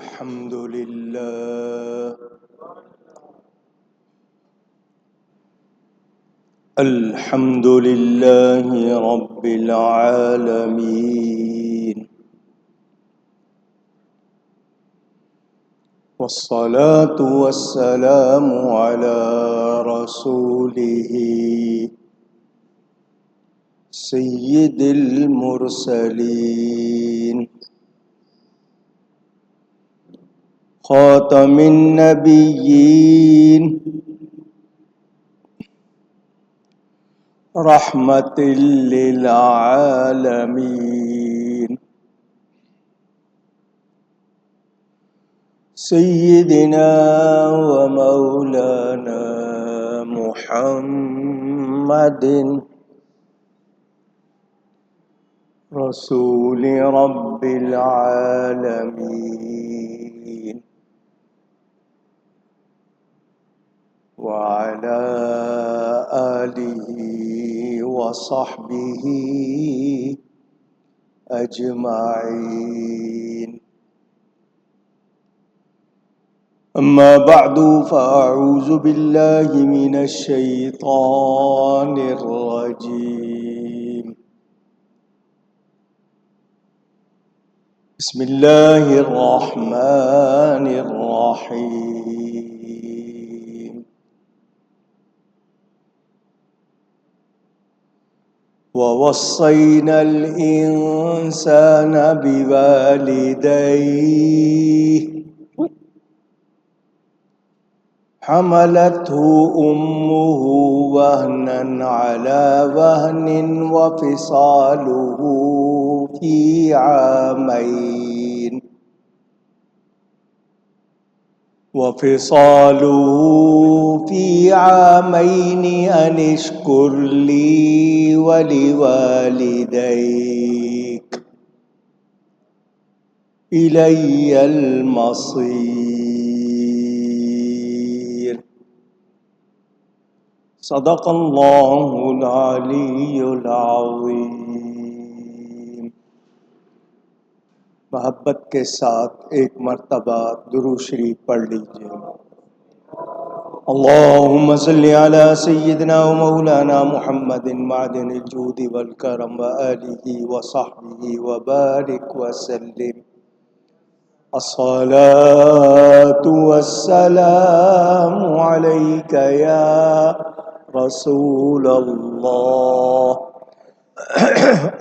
الحمد لله الحمد لله رب العالمين، والصلاة والسلام على رسوله سيد المرسلين خاتم النبيين رحمة للعالمين سيدنا ومولانا محمد رسول رب العالمين، وعلى آله وصحبه أجمعين. أما بعد فأعوذ بالله من الشيطان الرجيم. بسم الله الرحمن الرحيم. ووصينا الإنسان بوالديه حملته أمه وهنا على وهن وفصاله في عامين أن اشكر لي ولوالديك إلي المصير. صدق اللہ العلی العظیم. محبت کے ساتھ ایک مرتبہ درود شریف پڑھ لیجیے. اللہم صلی علی سیدنا و مولانا محمد معدن الجود والکرم وآلہ وصحبہ وبارک وسلم. الصلاة والسلام علیک یا رسول اللہ،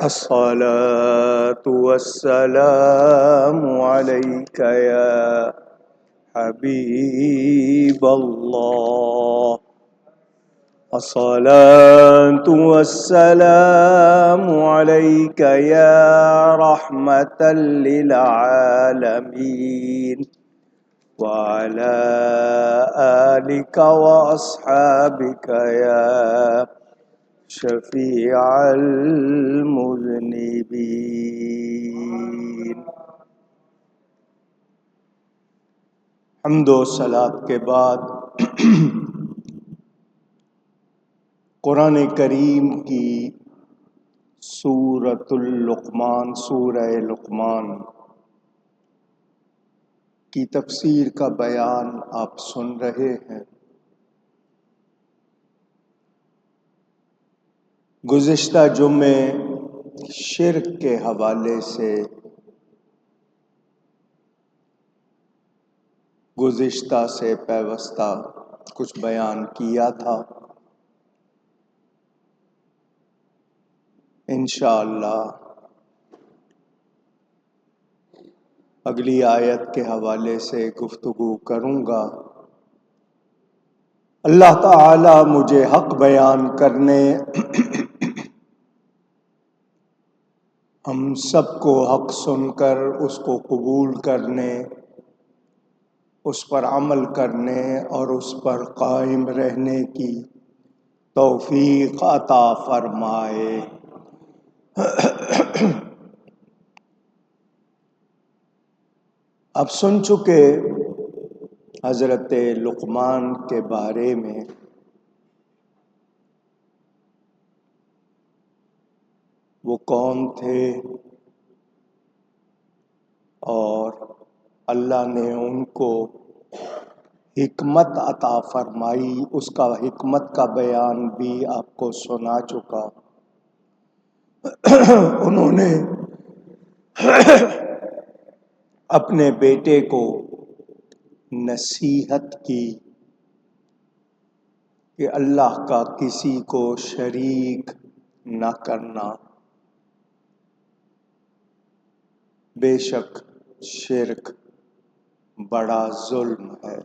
الصلاة والسلام علیک یا حبیب اللہ، الصلاة والسلام علیک یا رحمة للعالمین، وعلى آلك وأصحابك يا شفيع المذنبين. حمد و صلاۃ کے بعد قرآن کریم کی سورۃ اللقمان، سورہ لقمان کی تفسیر کا بیان آپ سن رہے ہیں. گزشتہ جمعے شرک کے حوالے سے گزشتہ سے پیوستہ کچھ بیان کیا تھا. انشاءاللہ اگلی آیت کے حوالے سے گفتگو کروں گا. اللہ تعالی مجھے حق بیان کرنے، ہم سب کو حق سن کر اس کو قبول کرنے، اس پر عمل کرنے اور اس پر قائم رہنے کی توفیق عطا فرمائے. اب سن چکے حضرت لقمان کے بارے میں. وہ کون تھے اور اللہ نے ان کو حکمت عطا فرمائی، اس کا حکمت کا بیان بھی آپ کو سنا چکا۔ انہوں نے اپنے بیٹے کو نصیحت کی کہ اللہ کا کسی کو شریک نہ کرنا، بے شک شرک بڑا ظلم ہے۔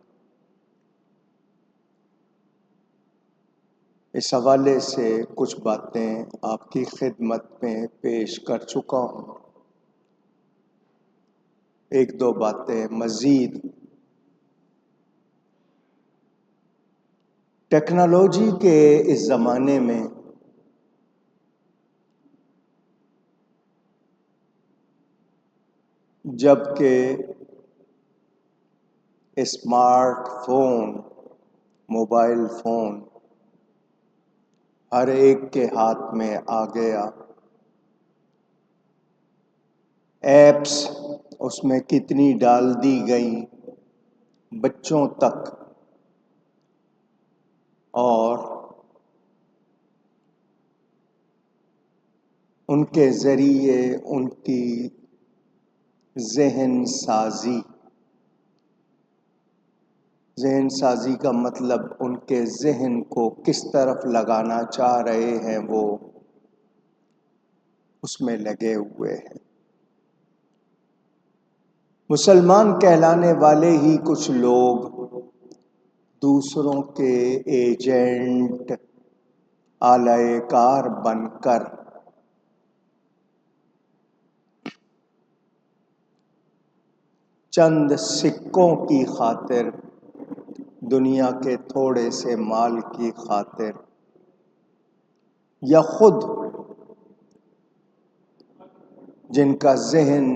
اس حوالے سے کچھ باتیں آپ کی خدمت میں پیش کر چکا ہوں، ایک دو باتیں مزید۔ ٹیکنالوجی کے اس زمانے میں جب کہ اسمارٹ فون، موبائل فون ہر ایک کے ہاتھ میں آ گیا، ایپس اس میں کتنی ڈال دی گئیں بچوں تک، اور ان کے ذریعے ان کی ذہن سازی کا مطلب ان کے ذہن کو کس طرف لگانا چاہ رہے ہیں وہ اس میں لگے ہوئے ہیں۔ مسلمان کہلانے والے ہی کچھ لوگ دوسروں کے ایجنٹ، آلۂ کار بن کر چند سکوں کی خاطر، دنیا کے تھوڑے سے مال کی خاطر، یا خود جن کا ذہن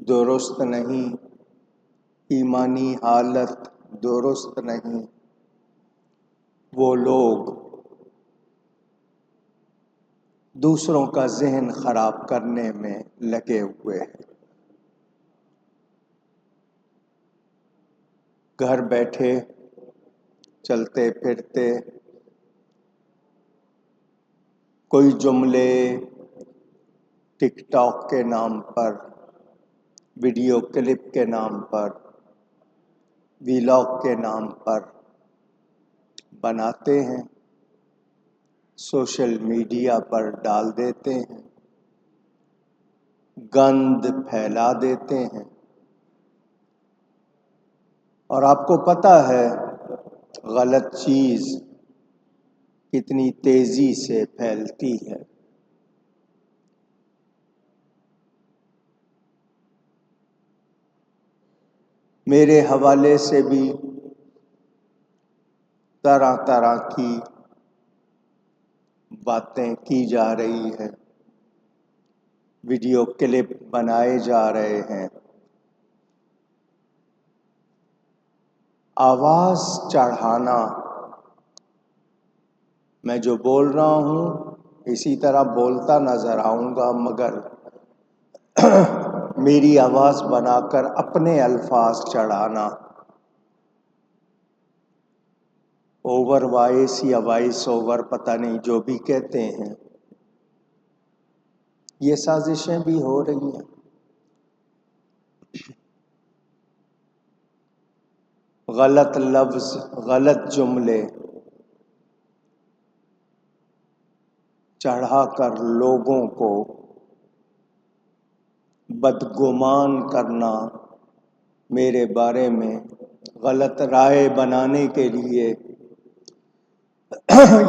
درست نہیں، ایمانی حالت درست نہیں، وہ لوگ دوسروں کا ذہن خراب کرنے میں لگے ہوئے ہیں۔ گھر بیٹھے چلتے پھرتے کوئی جملے ٹک ٹاک کے نام پر، ویڈیو کلپ کے نام پر، ویلاگ کے نام پر بناتے ہیں، سوشل میڈیا پر ڈال دیتے ہیں، گند پھیلا دیتے ہیں، اور آپ کو پتہ ہے غلط چیز کتنی تیزی سے پھیلتی ہے۔ میرے حوالے سے بھی طرح طرح کی باتیں کی جا رہی ہیں، ویڈیو کلپ بنائے جا رہے ہیں، آواز چڑھانا۔ میں جو بول رہا ہوں اسی طرح بولتا نظر آؤں گا، مگر میری آواز بنا کر اپنے الفاظ چڑھانا، اوور وائس یا وائس اوور، پتہ نہیں جو بھی کہتے ہیں، یہ سازشیں بھی ہو رہی ہیں۔ غلط لفظ، غلط جملے چڑھا کر لوگوں کو بدگمان کرنا، میرے بارے میں غلط رائے بنانے کے لیے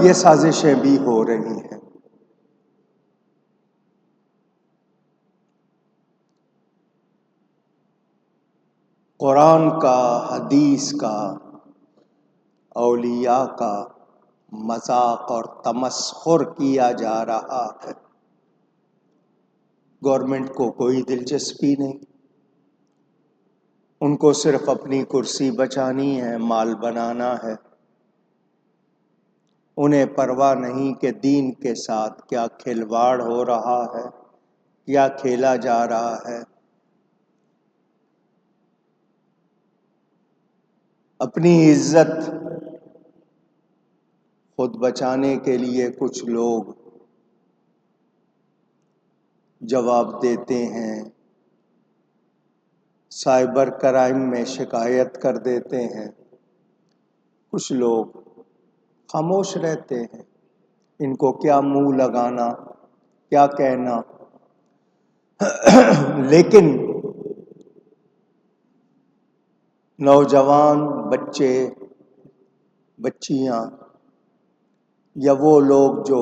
یہ سازشیں بھی ہو رہی ہیں۔ قرآن کا، حدیث کا، اولیاء کا مذاق اور تمسخر کیا جا رہا ہے۔ گورنمنٹ کو کوئی دلچسپی نہیں، ان کو صرف اپنی کرسی بچانی ہے، مال بنانا ہے، انہیں پرواہ نہیں کہ دین کے ساتھ کیا کھلواڑ ہو رہا ہے، کیا کھیلا جا رہا ہے۔ اپنی عزت خود بچانے کے لیے کچھ لوگ جواب دیتے ہیں، سائبر کرائم میں شکایت کر دیتے ہیں، کچھ لوگ خاموش رہتے ہیں۔ ان کو کیا منہ لگانا، کیا کہنا، لیکن نوجوان، بچے، بچیاں یا وہ لوگ جو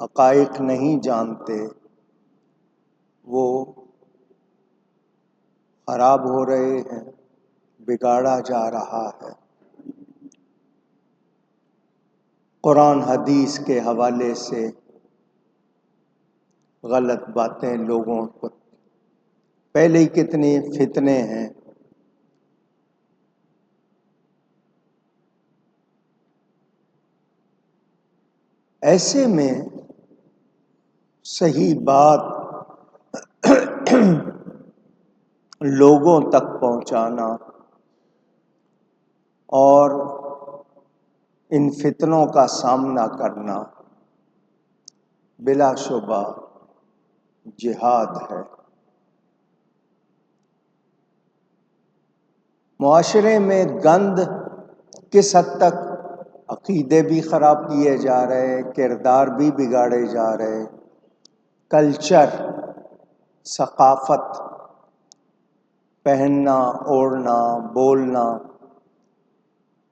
حقائق نہیں جانتے، وہ خراب ہو رہے ہیں، بگاڑا جا رہا ہے۔ قرآن حدیث کے حوالے سے غلط باتیں لوگوں کو، پہلے ہی کتنے فتنے ہیں۔ ایسے میں صحیح بات لوگوں تک پہنچانا اور ان فتنوں کا سامنا کرنا بلا شبہ جہاد ہے۔ معاشرے میں گند کس حد تک، عقیدے بھی خراب کیے جا رہے، کردار بھی بگاڑے جا رہے، کلچر، ثقافت، پہننا، اوڑھنا، بولنا،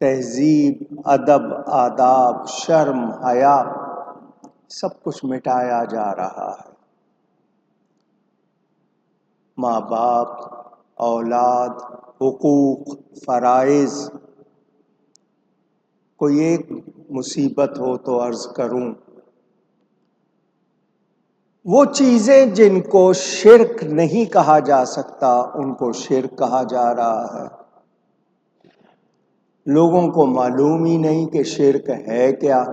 تہذیب، ادب، آداب، شرم، حیا، سب کچھ مٹایا جا رہا ہے۔ ماں باپ، اولاد، حقوق، فرائض، کوئی ایک مصیبت ہو تو عرض کروں، وہ چیزیں جن کو شرک نہیں کہا جا سکتا ان کو شرک کہا جا رہا ہے۔ لوگوں کو معلوم ہی نہیں کہ شرک ہے کیا،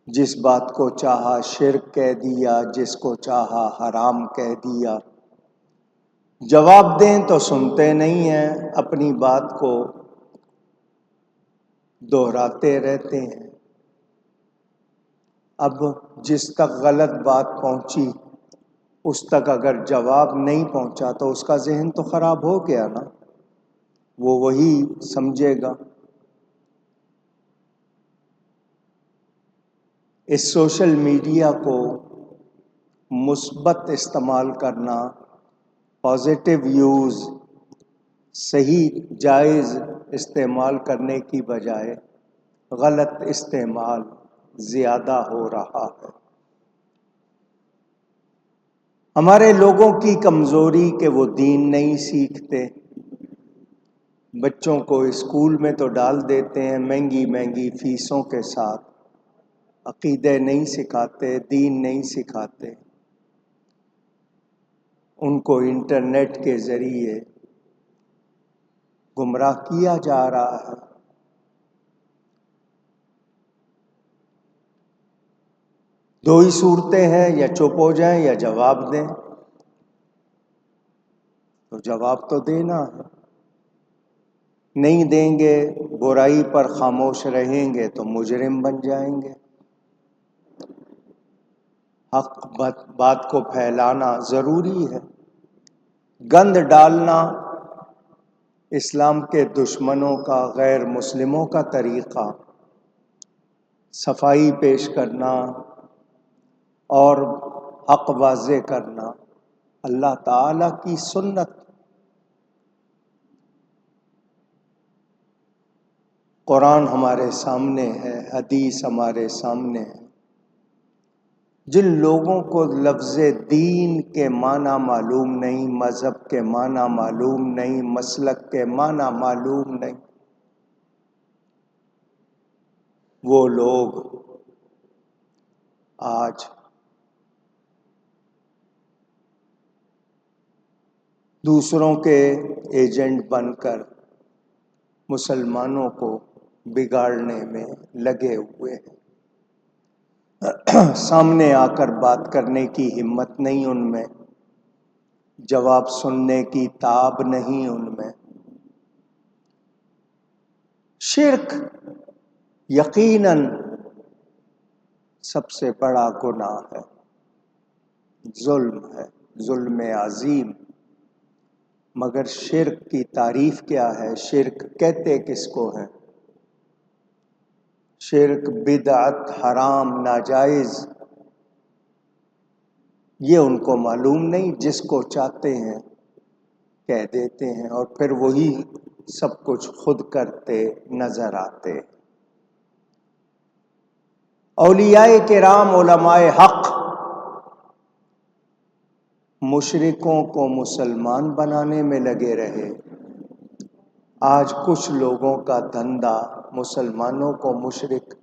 جس بات کو چاہا شرک کہہ دیا، جس کو چاہا حرام کہہ دیا۔ جواب دیں تو سنتے نہیں ہیں، اپنی بات کو دہراتے رہتے ہیں۔ اب جس تک غلط بات پہنچی اس تک اگر جواب نہیں پہنچا تو اس کا ذہن تو خراب ہو گیا نا، وہ وہی سمجھے گا۔ اس سوشل میڈیا کو مثبت استعمال کرنا، پازیٹیو یوز، صحیح جائز استعمال کرنے کی بجائے غلط استعمال زیادہ ہو رہا ہے۔ ہمارے لوگوں کی کمزوری کہ وہ دین نہیں سیکھتے، بچوں کو اسکول میں تو ڈال دیتے ہیں مہنگی مہنگی فیسوں کے ساتھ، عقیدے نہیں سکھاتے، دین نہیں سکھاتے، ان کو انٹرنیٹ کے ذریعے گمراہ کیا جا رہا ہے۔ دو ہی صورتیں ہیں، یا چپ ہو جائیں یا جواب دیں، تو جواب تو دینا ہے۔ نہیں دیں گے، برائی پر خاموش رہیں گے تو مجرم بن جائیں گے۔ حق بات کو پھیلانا ضروری ہے۔ گند ڈالنا اسلام کے دشمنوں کا، غیر مسلموں کا طریقہ، صفائی پیش کرنا اور حق واضح کرنا اللہ تعالیٰ کی سنت۔ قرآن ہمارے سامنے ہے، حدیث ہمارے سامنے ہے۔ جن لوگوں کو لفظ دین کے معنی معلوم نہیں، مذہب کے معنی معلوم نہیں، مسلک کے معنی معلوم نہیں، وہ لوگ آج دوسروں کے ایجنٹ بن کر مسلمانوں کو بگاڑنے میں لگے ہوئے ہیں۔ سامنے آ کر بات کرنے کی ہمت نہیں ان میں، جواب سننے کی تاب نہیں ان میں۔ شرک یقیناً سب سے بڑا گناہ ہے، ظلم ہے، ظلم عظیم۔ مگر شرک کی تعریف کیا ہے؟ شرک کہتے کس کو ہے؟ شرک، بدعت، حرام، ناجائز، یہ ان کو معلوم نہیں، جس کو چاہتے ہیں کہہ دیتے ہیں، اور پھر وہی سب کچھ خود کرتے نظر آتے۔ اولیاء کرام، علماء حق، مشرکوں کو مسلمان بنانے میں لگے رہے۔ آج کچھ لوگوں کا دھندا مسلمانوں کو مشرک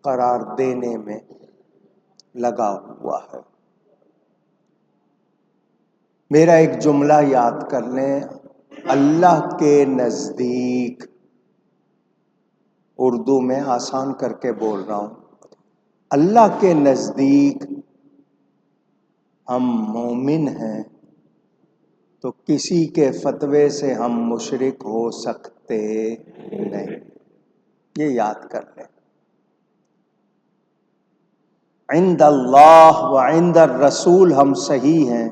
قرار دینے میں لگا ہوا ہے۔ میرا ایک جملہ یاد کر لیں، اللہ کے نزدیک، اردو میں آسان کر کے بول رہا ہوں، اللہ کے نزدیک ہم مومن ہیں تو کسی کے فتوے سے ہم مشرک ہو سکتے نہیں، یہ یاد کر لیں۔ عند اللہ و عند الرسول ہم صحیح ہیں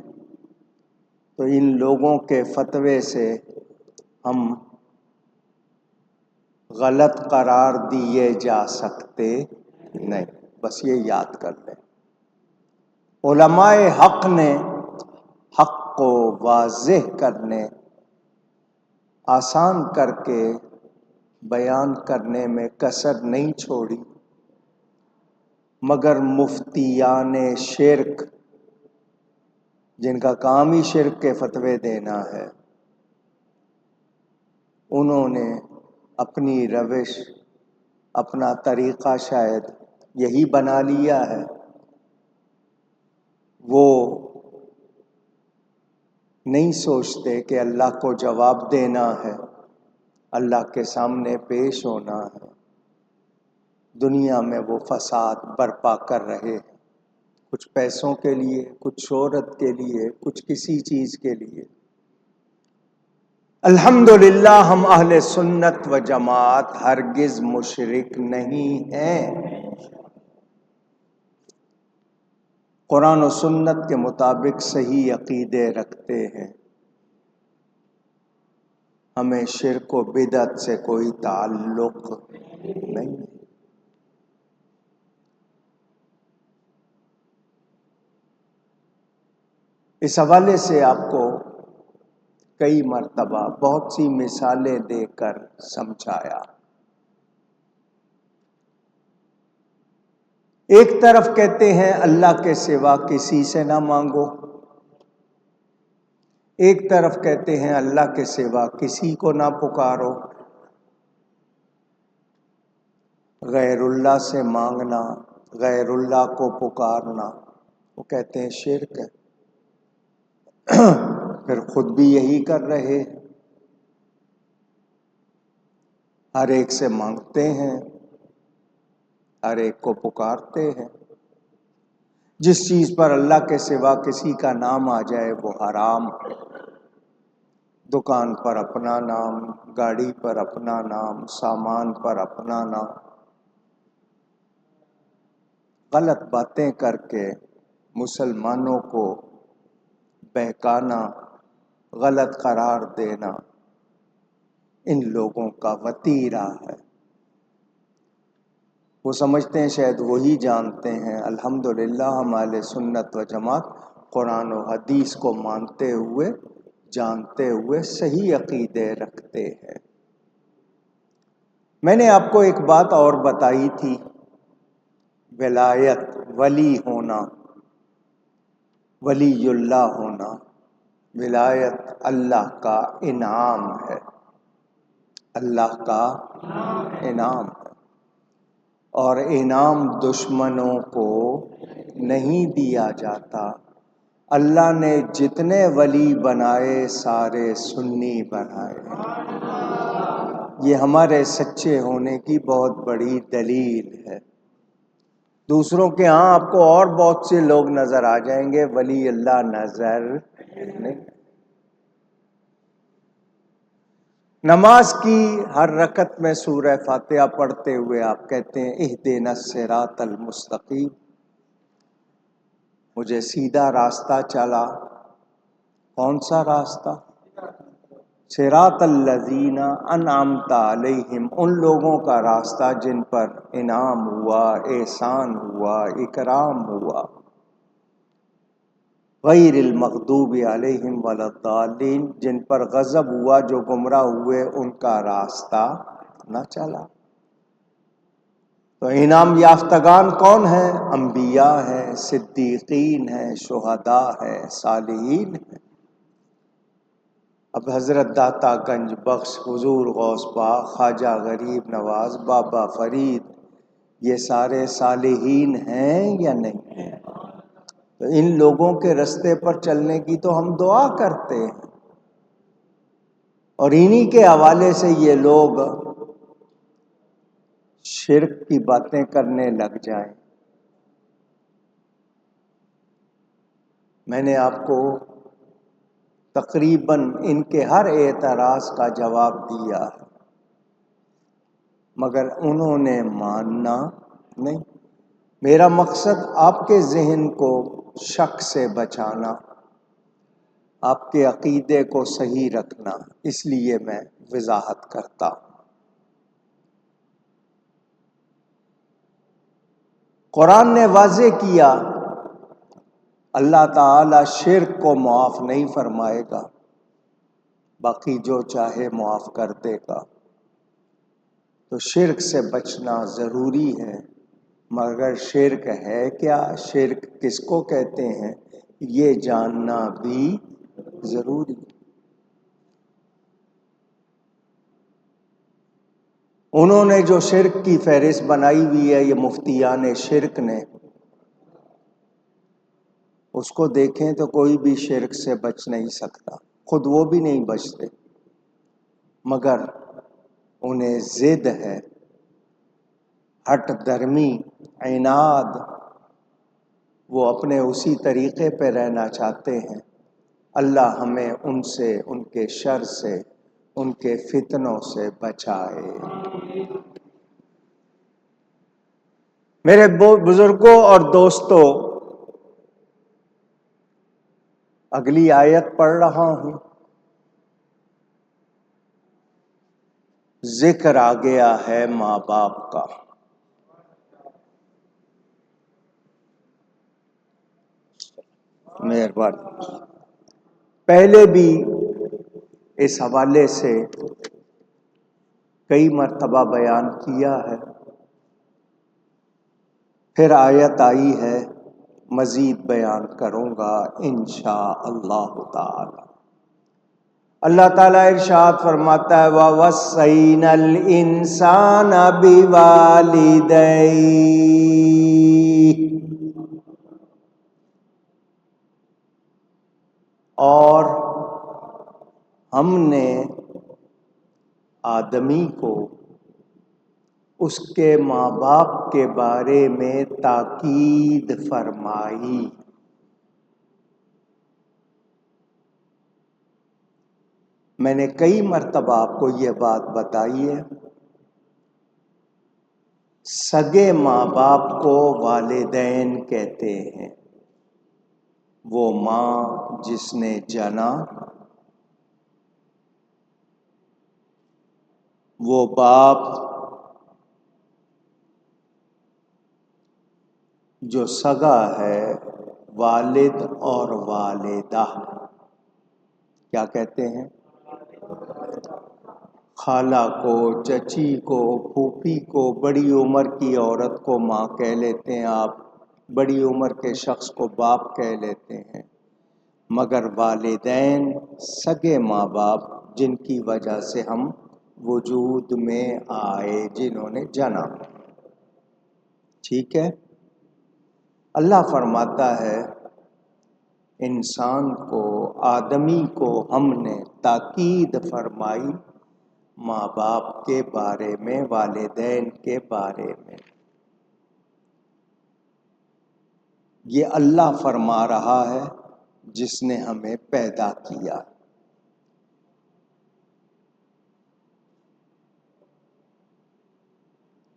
تو ان لوگوں کے فتوے سے ہم غلط قرار دیے جا سکتے نہیں، بس یہ یاد کر لیں۔ علماء حق نے حق کو واضح کرنے، آسان کر کے بیان کرنے میں کسر نہیں چھوڑی، مگر مفتیان شرک، جن کا کام ہی شرک کے فتوے دینا ہے، انہوں نے اپنی روش، اپنا طریقہ شاید یہی بنا لیا ہے۔ وہ نہیں سوچتے کہ اللہ کو جواب دینا ہے، اللہ کے سامنے پیش ہونا ہے۔ دنیا میں وہ فساد برپا کر رہے ہیں، کچھ پیسوں کے لیے، کچھ شہرت کے لیے، کچھ کسی چیز کے لیے۔ الحمدللہ ہم اہل سنت و جماعت ہرگز مشرک نہیں ہیں، قرآن و سنت کے مطابق صحیح عقیدے رکھتے ہیں، ہمیں شرک و بدعت سے کوئی تعلق نہیں۔ اس حوالے سے آپ کو کئی مرتبہ بہت سی مثالیں دے کر سمجھایا۔ ایک طرف کہتے ہیں اللہ کے سوا کسی سے نہ مانگو، ایک طرف کہتے ہیں اللہ کے سوا کسی کو نہ پکارو۔ غیر اللہ سے مانگنا، غیر اللہ کو پکارنا، وہ کہتے ہیں شرک ہے۔ پھر خود بھی یہی کر رہے، ہر ایک سے مانگتے ہیں، ہر ایک کو پکارتے ہیں۔ جس چیز پر اللہ کے سوا کسی کا نام آ جائے وہ حرام ہے۔ دکان پر اپنا نام، گاڑی پر اپنا نام، سامان پر اپنا نام، غلط باتیں کر کے مسلمانوں کو بہکانا، غلط قرار دینا، ان لوگوں کا وتیرہ ہے۔ وہ سمجھتے ہیں شاید وہی جانتے ہیں۔ الحمدللہ ہم اہل سنت و جماعت قرآن و حدیث کو مانتے ہوئے، جانتے ہوئے صحیح عقیدے رکھتے ہیں۔ میں نے آپ کو ایک بات اور بتائی تھی، ولایت، ولی ہونا، ولی اللہ ہونا، ولایت اللہ کا انعام ہے، اللہ کا انعام ہے، اور انعام دشمنوں کو نہیں دیا جاتا۔ اللہ نے جتنے ولی بنائے سارے سنی بنائے، یہ ہمارے سچے ہونے کی بہت بڑی دلیل ہے۔ دوسروں کے ہاں آپ کو اور بہت سے لوگ نظر آ جائیں گے، ولی اللہ نظر نہیں۔ نماز کی ہر رکعت میں سورہ فاتحہ پڑھتے ہوئے آپ کہتے ہیں اہدنا الصراط المستقیم، مجھے سیدھا راستہ چلا۔ کون سا راستہ؟ صراط الذین انعمت علیہم، ان لوگوں کا راستہ جن پر انعام ہوا، احسان ہوا، اکرام ہوا۔ غیر المغضوب علیہم ولا الضالین، جن پر غضب ہوا، جو گمراہ ہوئے، ان کا راستہ نہ چلا۔ تو انعام یافتگان کون ہیں؟ انبیاء ہیں، صدیقین ہیں، شہداء ہیں، صالحین ہیں۔ اب حضرت داتا گنج بخش، حضور غوث پاک، خواجہ غریب نواز، بابا فرید، یہ سارے صالحین ہیں یا نہیں ہیں؟ تو ان لوگوں کے رستے پر چلنے کی تو ہم دعا کرتے ہیں، اور انہی کے حوالے سے یہ لوگ شرک کی باتیں کرنے لگ جائیں۔ میں نے آپ کو تقریباً ان کے ہر اعتراض کا جواب دیا ہے، مگر انہوں نے ماننا نہیں۔ میرا مقصد آپ کے ذہن کو شک سے بچانا، آپ کے عقیدے کو صحیح رکھنا، اس لیے میں وضاحت کرتا ہوں۔ قرآن نے واضح کیا اللہ تعالی شرک کو معاف نہیں فرمائے گا، باقی جو چاہے معاف کر دے گا۔ تو شرک سے بچنا ضروری ہے، مگر شرک ہے کیا، شرک کس کو کہتے ہیں، یہ جاننا بھی ضروری۔ انہوں نے جو شرک کی فہرست بنائی ہوئی ہے، یہ مفتیان شرک نے، اس کو دیکھیں تو کوئی بھی شرک سے بچ نہیں سکتا، خود وہ بھی نہیں بچتے، مگر انہیں ضد ہے، ہٹ درمی، عناد، وہ اپنے اسی طریقے پہ رہنا چاہتے ہیں۔ اللہ ہمیں ان سے، ان کے شر سے، ان کے فتنوں سے بچائے۔ میرے بزرگوں اور دوستوں، اگلی آیت پڑھ رہا ہوں۔ ذکر آ گیا ہے ماں باپ کا۔ مہربانی، پہلے بھی اس حوالے سے کئی مرتبہ بیان کیا ہے، پھر آیت آئی ہے، مزید بیان کروں گا انشاء اللہ تعالی۔ اللہ تعالیٰ ارشاد فرماتا ہے وَوَصَّيْنَا الْإِنسَانَ بِوَالِدَيْهِ، اور ہم نے آدمی کو اس کے ماں باپ کے بارے میں تاکید فرمائی۔ میں نے کئی مرتبہ آپ کو یہ بات بتائی ہے، سگے ماں باپ کو والدین کہتے ہیں، وہ ماں جس نے جنا، وہ باپ جو سگا ہے، والد اور والدہ کیا کہتے ہیں، خالہ کو، چچی کو، پھوپھی کو، بڑی عمر کی عورت کو ماں کہہ لیتے ہیں آپ، بڑی عمر کے شخص کو باپ کہہ لیتے ہیں، مگر والدین سگے ماں باپ جن کی وجہ سے ہم وجود میں آئے، جنہوں نے جنا۔ ٹھیک ہے؟ اللہ فرماتا ہے انسان کو، آدمی کو ہم نے تاکید فرمائی ماں باپ کے بارے میں، والدین کے بارے میں۔ یہ اللہ فرما رہا ہے جس نے ہمیں پیدا کیا۔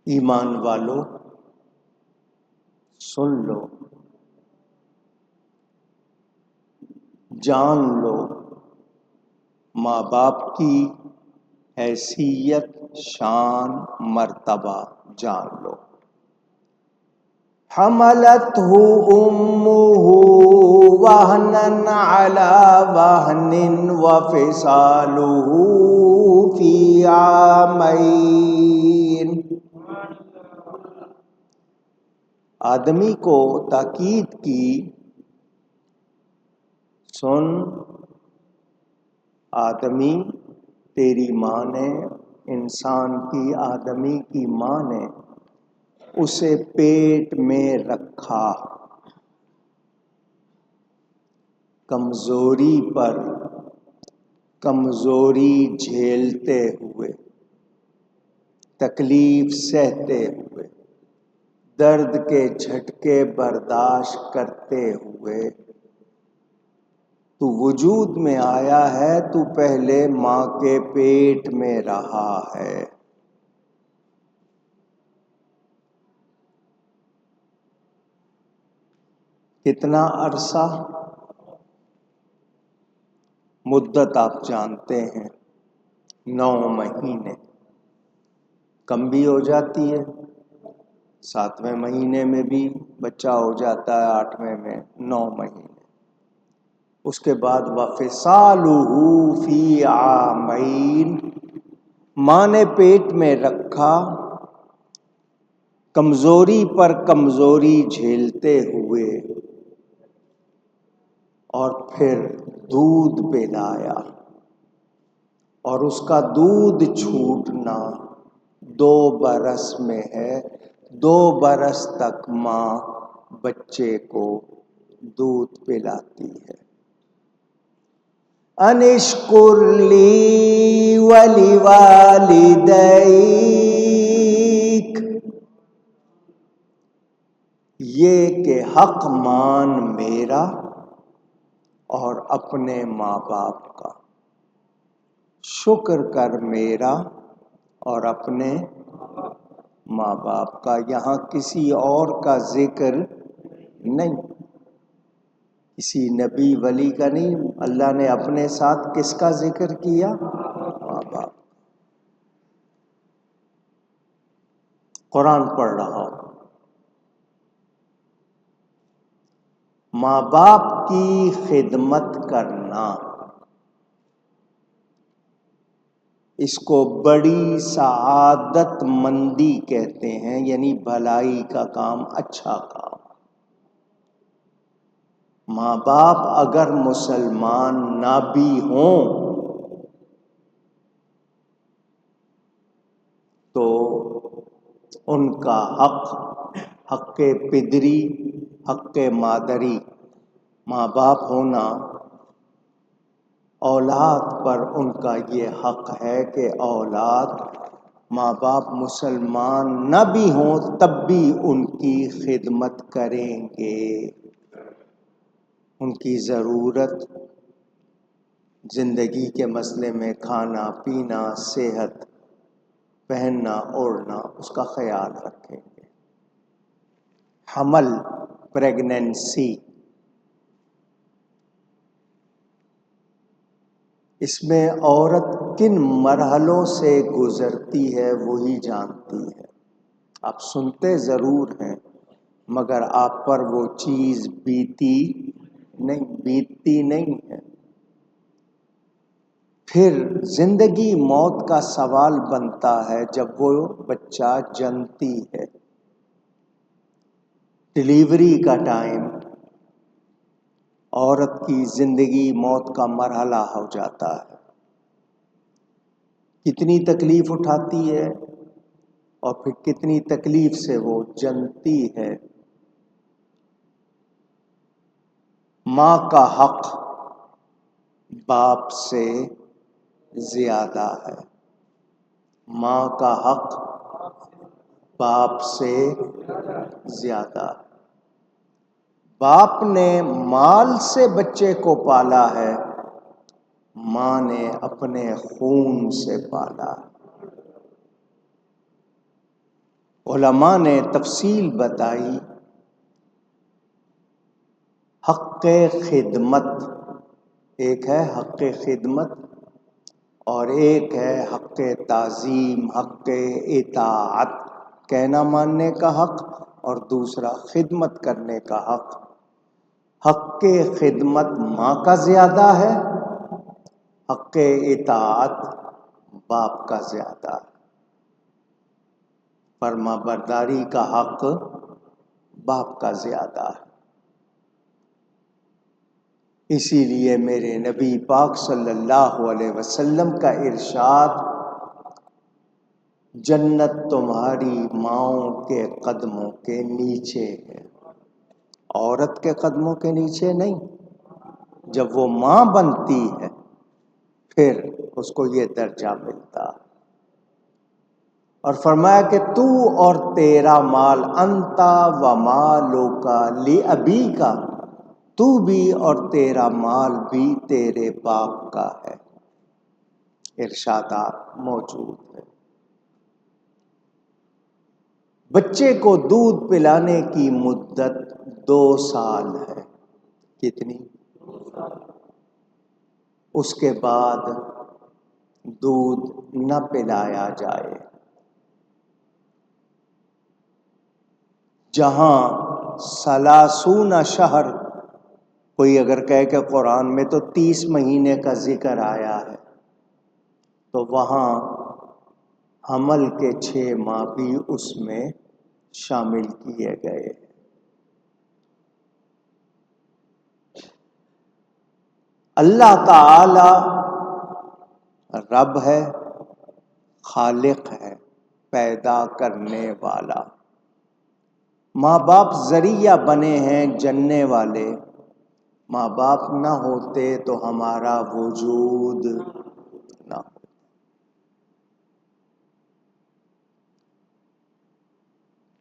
ایمان والو سن لو، جان لو، ماں باپ کی حیثیت، شان، مرتبہ جان لو۔ حملته امه وهنا على وهن وفصاله في عامين۔ آدمی کو تاکید کی، سن آدمی، تیری ماں نے، انسان کی، آدمی کی ماں نے اسے پیٹ میں رکھا کمزوری پر کمزوری جھیلتے ہوئے، تکلیف سہتے ہوئے، درد کے جھٹکے برداشت کرتے ہوئے۔ تو وجود میں آیا ہے، تو پہلے ماں کے پیٹ میں رہا ہے۔ کتنا عرصہ؟ مدت آپ جانتے ہیں، 9 مہینے۔ کم بھی ہو جاتی ہے، 7ویں مہینے میں بھی بچہ ہو جاتا ہے، 8ویں میں، 9 مہینے۔ اس کے بعد وَفِصَالُهُ فِي عَامَيْنِ، ماں نے پیٹ میں رکھا کمزوری پر کمزوری جھیلتے ہوئے، اور پھر دودھ پلایا، اور اس کا دودھ چھوٹنا 2 برس میں ہے۔ 2 برس تک ماں بچے کو دودھ پلاتی ہے۔ ان اشکر لی ولوالدیک، یہ کہ حق مان میرا اور اپنے ماں باپ کا، شکر کر میرا اور اپنے ماں باپ کا۔ یہاں کسی اور کا ذکر نہیں، کسی نبی ولی کا نہیں، اللہ نے اپنے ساتھ کس کا ذکر کیا؟ ماں باپ۔ قرآن پڑھ رہا ہوں، ماں باپ کی خدمت کرنا، اس کو بڑی سعادت مندی کہتے ہیں، یعنی بھلائی کا کام، اچھا کام۔ ماں باپ اگر مسلمان نہ بھی ہوں تو ان کا حق پدری، حق مادری، ماں باپ ہونا، اولاد پر ان کا یہ حق ہے کہ اولاد ماں باپ مسلمان نہ بھی ہوں تب بھی ان کی خدمت کریں گے، ان کی ضرورت، زندگی کے مسئلے میں کھانا پینا، صحت، پہننا اوڑھنا، اس کا خیال رکھیں گے۔ حمل، پریگننسی، اس میں عورت کن مرحلوں سے گزرتی ہے وہی جانتی ہے۔ آپ سنتے ضرور ہیں مگر آپ پر وہ چیز بیتتی نہیں ہے۔ پھر زندگی موت کا سوال بنتا ہے جب وہ بچہ جنمتی ہے۔ ڈلیوری کا ٹائم عورت کی زندگی موت کا مرحلہ ہو جاتا ہے۔ کتنی تکلیف اٹھاتی ہے اور پھر کتنی تکلیف سے وہ جنمتی ہے۔ ماں کا حق باپ سے زیادہ ہے، ماں کا حق باپ سے زیادہ ہے۔ باپ نے مال سے بچے کو پالا ہے، ماں نے اپنے خون سے پالا ہے۔ علماء نے تفصیل بتائی، حق خدمت ایک ہے، حق خدمت، اور ایک ہے حق تعظیم، حق اطاعت، کہنا ماننے کا حق، اور دوسرا خدمت کرنے کا حق۔ حق خدمت ماں کا زیادہ ہے، حق اطاعت باپ کا زیادہ ہے۔ فرما برداری کا حق باپ کا زیادہ ہے۔ اسی لیے میرے نبی پاک صلی اللہ علیہ وسلم کا ارشاد، جنت تمہاری ماؤں کے قدموں کے نیچے ہے، عورت کے قدموں کے نیچے نہیں۔ جب وہ ماں بنتی ہے پھر اس کو یہ درجہ ملتا ہے۔ اور فرمایا کہ تو اور تیرا مال، انتا و مالوکا لابیکا، تو بھی اور تیرا مال بھی تیرے باپ کا ہے۔ ارشادات موجود ہے۔ بچے کو دودھ پلانے کی مدت 2 سال ہے۔ کتنی؟ اس کے بعد دودھ نہ پلایا جائے۔ جہاں 30 شہر، کوئی اگر کہے کہ قرآن میں تو 30 مہینے کا ذکر آیا ہے، تو وہاں حمل کے 6 ماہ بھی اس میں شامل کیے گئے۔ اللہ تعالی رب ہے، خالق ہے، پیدا کرنے والا۔ ماں باپ ذریعہ بنے ہیں جننے والے، ماں باپ نہ ہوتے تو ہمارا وجود نہ ہو۔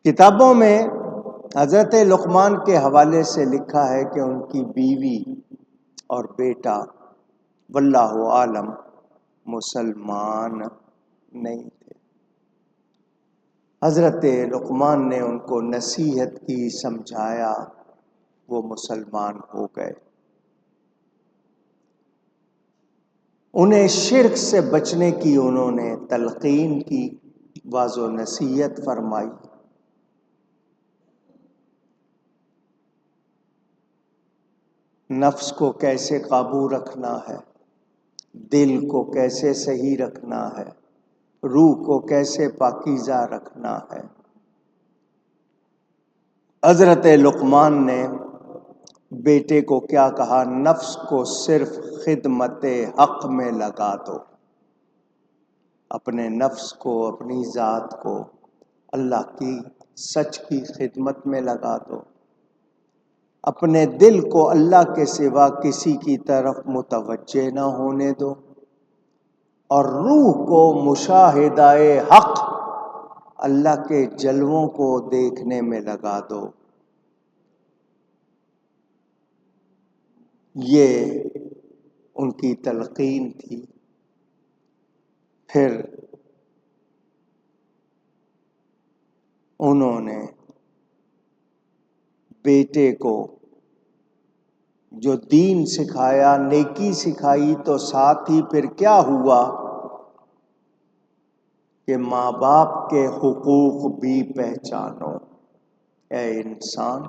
کتابوں میں حضرت لقمان کے حوالے سے لکھا ہے کہ ان کی بیوی اور بیٹا واللہ عالم مسلمان نہیں تھے۔ حضرت لقمان نے ان کو نصیحت کی، سمجھایا، وہ مسلمان ہو گئے۔ انہیں شرک سے بچنے کی انہوں نے تلقین کی، واضح و نصیحت فرمائی۔ نفس کو کیسے قابو رکھنا ہے، دل کو کیسے صحیح رکھنا ہے، روح کو کیسے پاکیزہ رکھنا ہے۔ حضرت لقمان نے بیٹے کو کیا کہا؟ نفس کو صرف خدمت حق میں لگا دو، اپنے نفس کو، اپنی ذات کو اللہ کی سچ کی خدمت میں لگا دو، اپنے دل کو اللہ کے سوا کسی کی طرف متوجہ نہ ہونے دو، اور روح کو مشاہدہ حق، اللہ کے جلووں کو دیکھنے میں لگا دو۔ یہ ان کی تلقین تھی۔ پھر انہوں نے بیٹے کو جو دین سکھایا، نیکی سکھائی، تو ساتھ ہی پھر کیا ہوا کہ ماں باپ کے حقوق بھی پہچانو۔ اے انسان،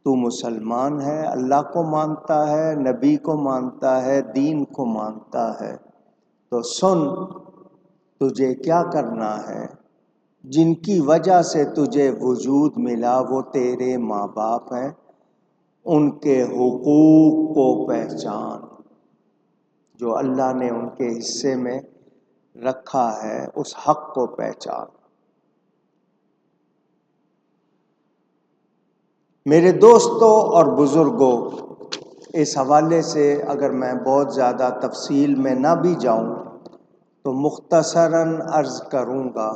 تو مسلمان ہے، اللہ کو مانتا ہے، نبی کو مانتا ہے، دین کو مانتا ہے، تو سن، تجھے کیا کرنا ہے؟ جن کی وجہ سے تجھے وجود ملا وہ تیرے ماں باپ ہیں، ان کے حقوق کو پہچان، جو اللہ نے ان کے حصے میں رکھا ہے اس حق کو پہچان۔ میرے دوستوں اور بزرگوں، اس حوالے سے اگر میں بہت زیادہ تفصیل میں نہ بھی جاؤں تو مختصراً عرض کروں گا،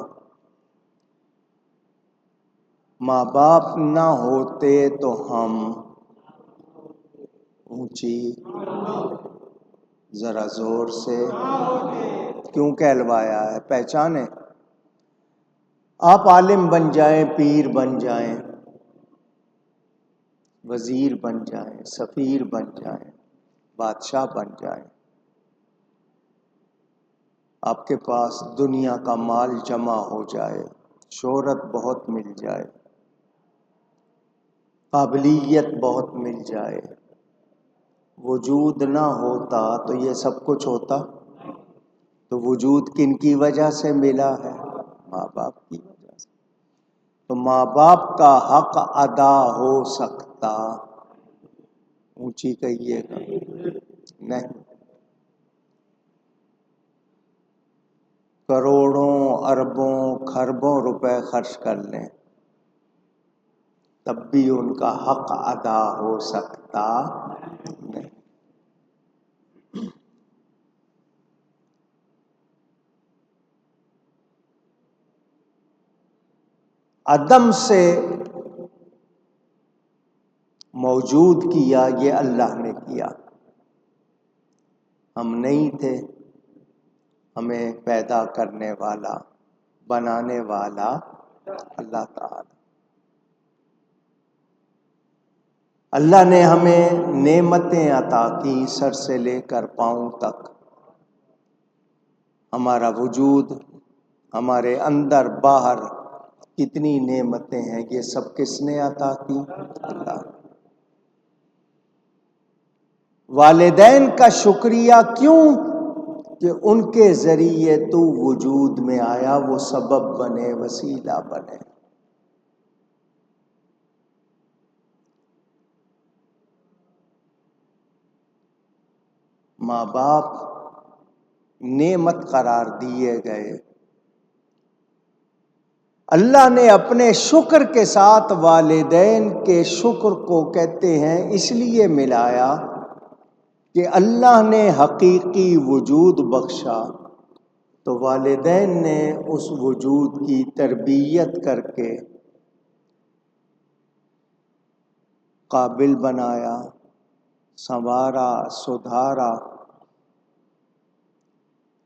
ماں باپ نہ ہوتے تو ہم اونچی، ذرا زور سے، کیوں کہلوایا ہے؟ پہچانے؟ آپ عالم بن جائیں، پیر بن جائیں، وزیر بن جائیں، سفیر بن جائیں، بادشاہ بن جائیں، آپ کے پاس دنیا کا مال جمع ہو جائے، شہرت بہت مل جائے، قابلیت بہت مل جائے، وجود نہ ہوتا تو یہ سب کچھ ہوتا؟ تو وجود کن کی وجہ سے ملا ہے؟ ماں باپ کی وجہ سے۔ تو ماں باپ کا حق ادا ہو سکتا؟ اونچی کہیے گا نہیں۔ کروڑوں اربوں خربوں روپے خرچ کر لیں تب بھی ان کا حق ادا ہو سکتا نہیں۔ عدم سے موجود کیا یہ اللہ نے کیا، ہم نہیں تھے، ہمیں پیدا کرنے والا بنانے والا اللہ تعالی۔ اللہ نے ہمیں نعمتیں عطا کی سر سے لے کر پاؤں تک، ہمارا وجود، ہمارے اندر باہر کتنی نعمتیں ہیں، یہ سب کس نے عطا کی؟ اللہ۔ والدین کا شکریہ کیوں؟ کہ ان کے ذریعے تو وجود میں آیا، وہ سبب بنے، وسیلہ بنے۔ ماں باپ نعمت قرار دیے گئے، اللہ نے اپنے شکر کے ساتھ والدین کے شکر کو کہتے ہیں اس لیے ملایا کہ اللہ نے حقیقی وجود بخشا تو والدین نے اس وجود کی تربیت کر کے قابل بنایا، سنوارا، سدھارا۔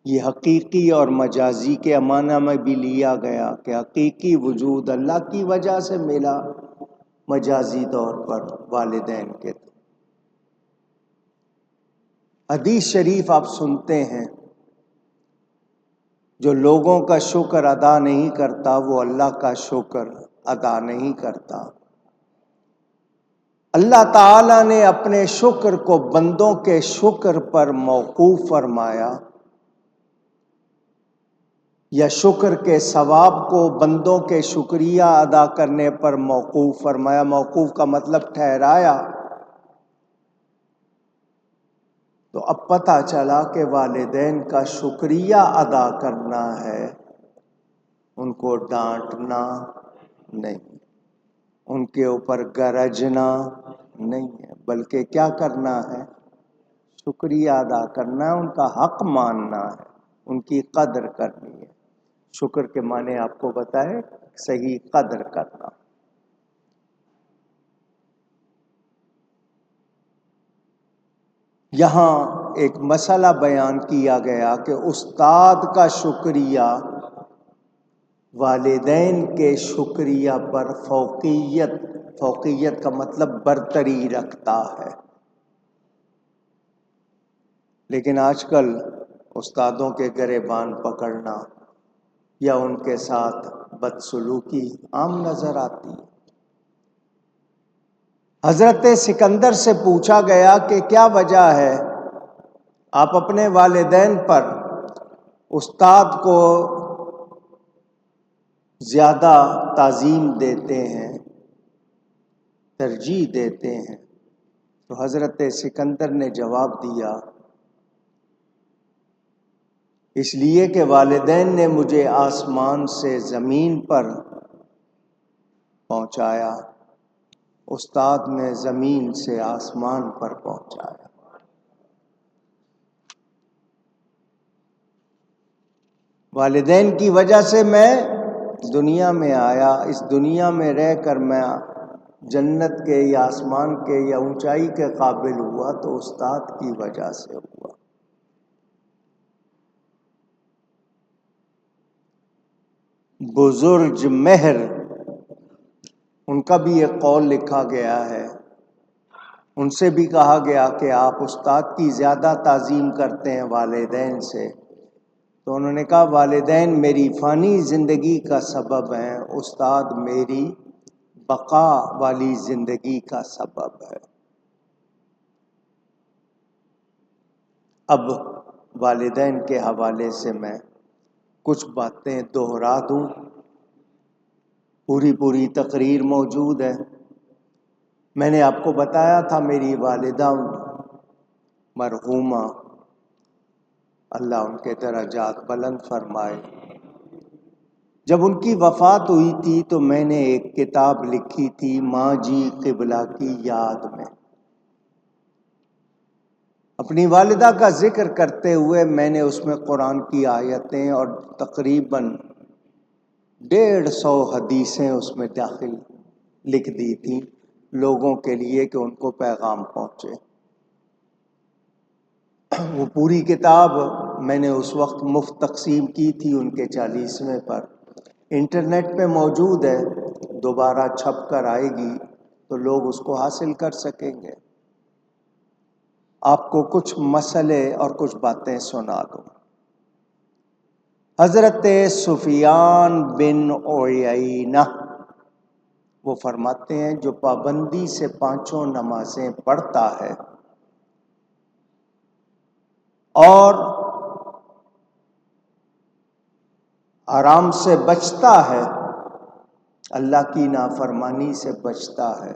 یہ حقیقی اور مجازی کے معنی میں بھی لیا گیا کہ حقیقی وجود اللہ کی وجہ سے ملا، مجازی طور پر والدین کے۔ حدیث شریف آپ سنتے ہیں، جو لوگوں کا شکر ادا نہیں کرتا وہ اللہ کا شکر ادا نہیں کرتا۔ اللہ تعالیٰ نے اپنے شکر کو بندوں کے شکر پر موقوف فرمایا، یا شکر کے ثواب کو بندوں کے شکریہ ادا کرنے پر موقوف فرمایا۔ موقوف کا مطلب ٹھہرایا۔ تو اب پتہ چلا کہ والدین کا شکریہ ادا کرنا ہے، ان کو ڈانٹنا نہیں، ان کے اوپر گرجنا نہیں ہے، بلکہ کیا کرنا ہے؟ شکریہ ادا کرنا ہے، ان کا حق ماننا ہے، ان کی قدر کرنی ہے۔ شکر کے معنی آپ کو بتائے، صحیح قدر کرنا۔ یہاں ایک مسئلہ بیان کیا گیا کہ استاد کا شکریہ والدین کے شکریہ پر فوقیت، فوقیت کا مطلب برتری رکھتا ہے۔ لیکن آج کل استادوں کے گریبان پکڑنا یا ان کے ساتھ بدسلوکی عام نظر آتی ہے۔ حضرت سکندر سے پوچھا گیا کہ کیا وجہ ہے آپ اپنے والدین پر استاد کو زیادہ تعظیم دیتے ہیں، ترجیح دیتے ہیں؟ تو حضرت سکندر نے جواب دیا، اس لیے کہ والدین نے مجھے آسمان سے زمین پر پہنچایا، استاد نے زمین سے آسمان پر پہنچایا۔ والدین کی وجہ سے میں دنیا میں آیا، اس دنیا میں رہ کر میں جنت کے یا آسمان کے یا اونچائی کے قابل ہوا تو استاد کی وجہ سے ہوا۔ بزرگ مہر، ان کا بھی ایک قول لکھا گیا ہے، ان سے بھی کہا گیا کہ آپ استاد کی زیادہ تعظیم کرتے ہیں والدین سے، تو انہوں نے کہا والدین میری فانی زندگی کا سبب ہیں، استاد میری بقا والی زندگی کا سبب ہے۔ اب والدین کے حوالے سے میں کچھ باتیں دہرا دوں، پوری تقریر موجود ہے۔ میں نے آپ کو بتایا تھا میری والدہ مرحومہ، اللہ ان کے درجات بلند فرمائے، جب ان کی وفات ہوئی تھی تو میں نے ایک کتاب لکھی تھی ماں جی قبلہ کی یاد میں۔ اپنی والدہ کا ذکر کرتے ہوئے میں نے اس میں قرآن کی آیتیں اور تقریباً 150 حدیثیں اس میں داخل لکھ دی تھیں لوگوں کے لیے کہ ان کو پیغام پہنچے۔ وہ پوری کتاب میں نے اس وقت مفت تقسیم کی تھی ان کے 40ویں پر، انٹرنیٹ پہ موجود ہے، دوبارہ چھپ کر آئے گی تو لوگ اس کو حاصل کر سکیں گے۔ آپ کو کچھ مسئلے اور کچھ باتیں سنا دوں۔ حضرت سفیان بن عیینہ وہ فرماتے ہیں جو پابندی سے 5 نمازیں پڑھتا ہے اور آرام سے بچتا ہے، اللہ کی نافرمانی سے بچتا ہے،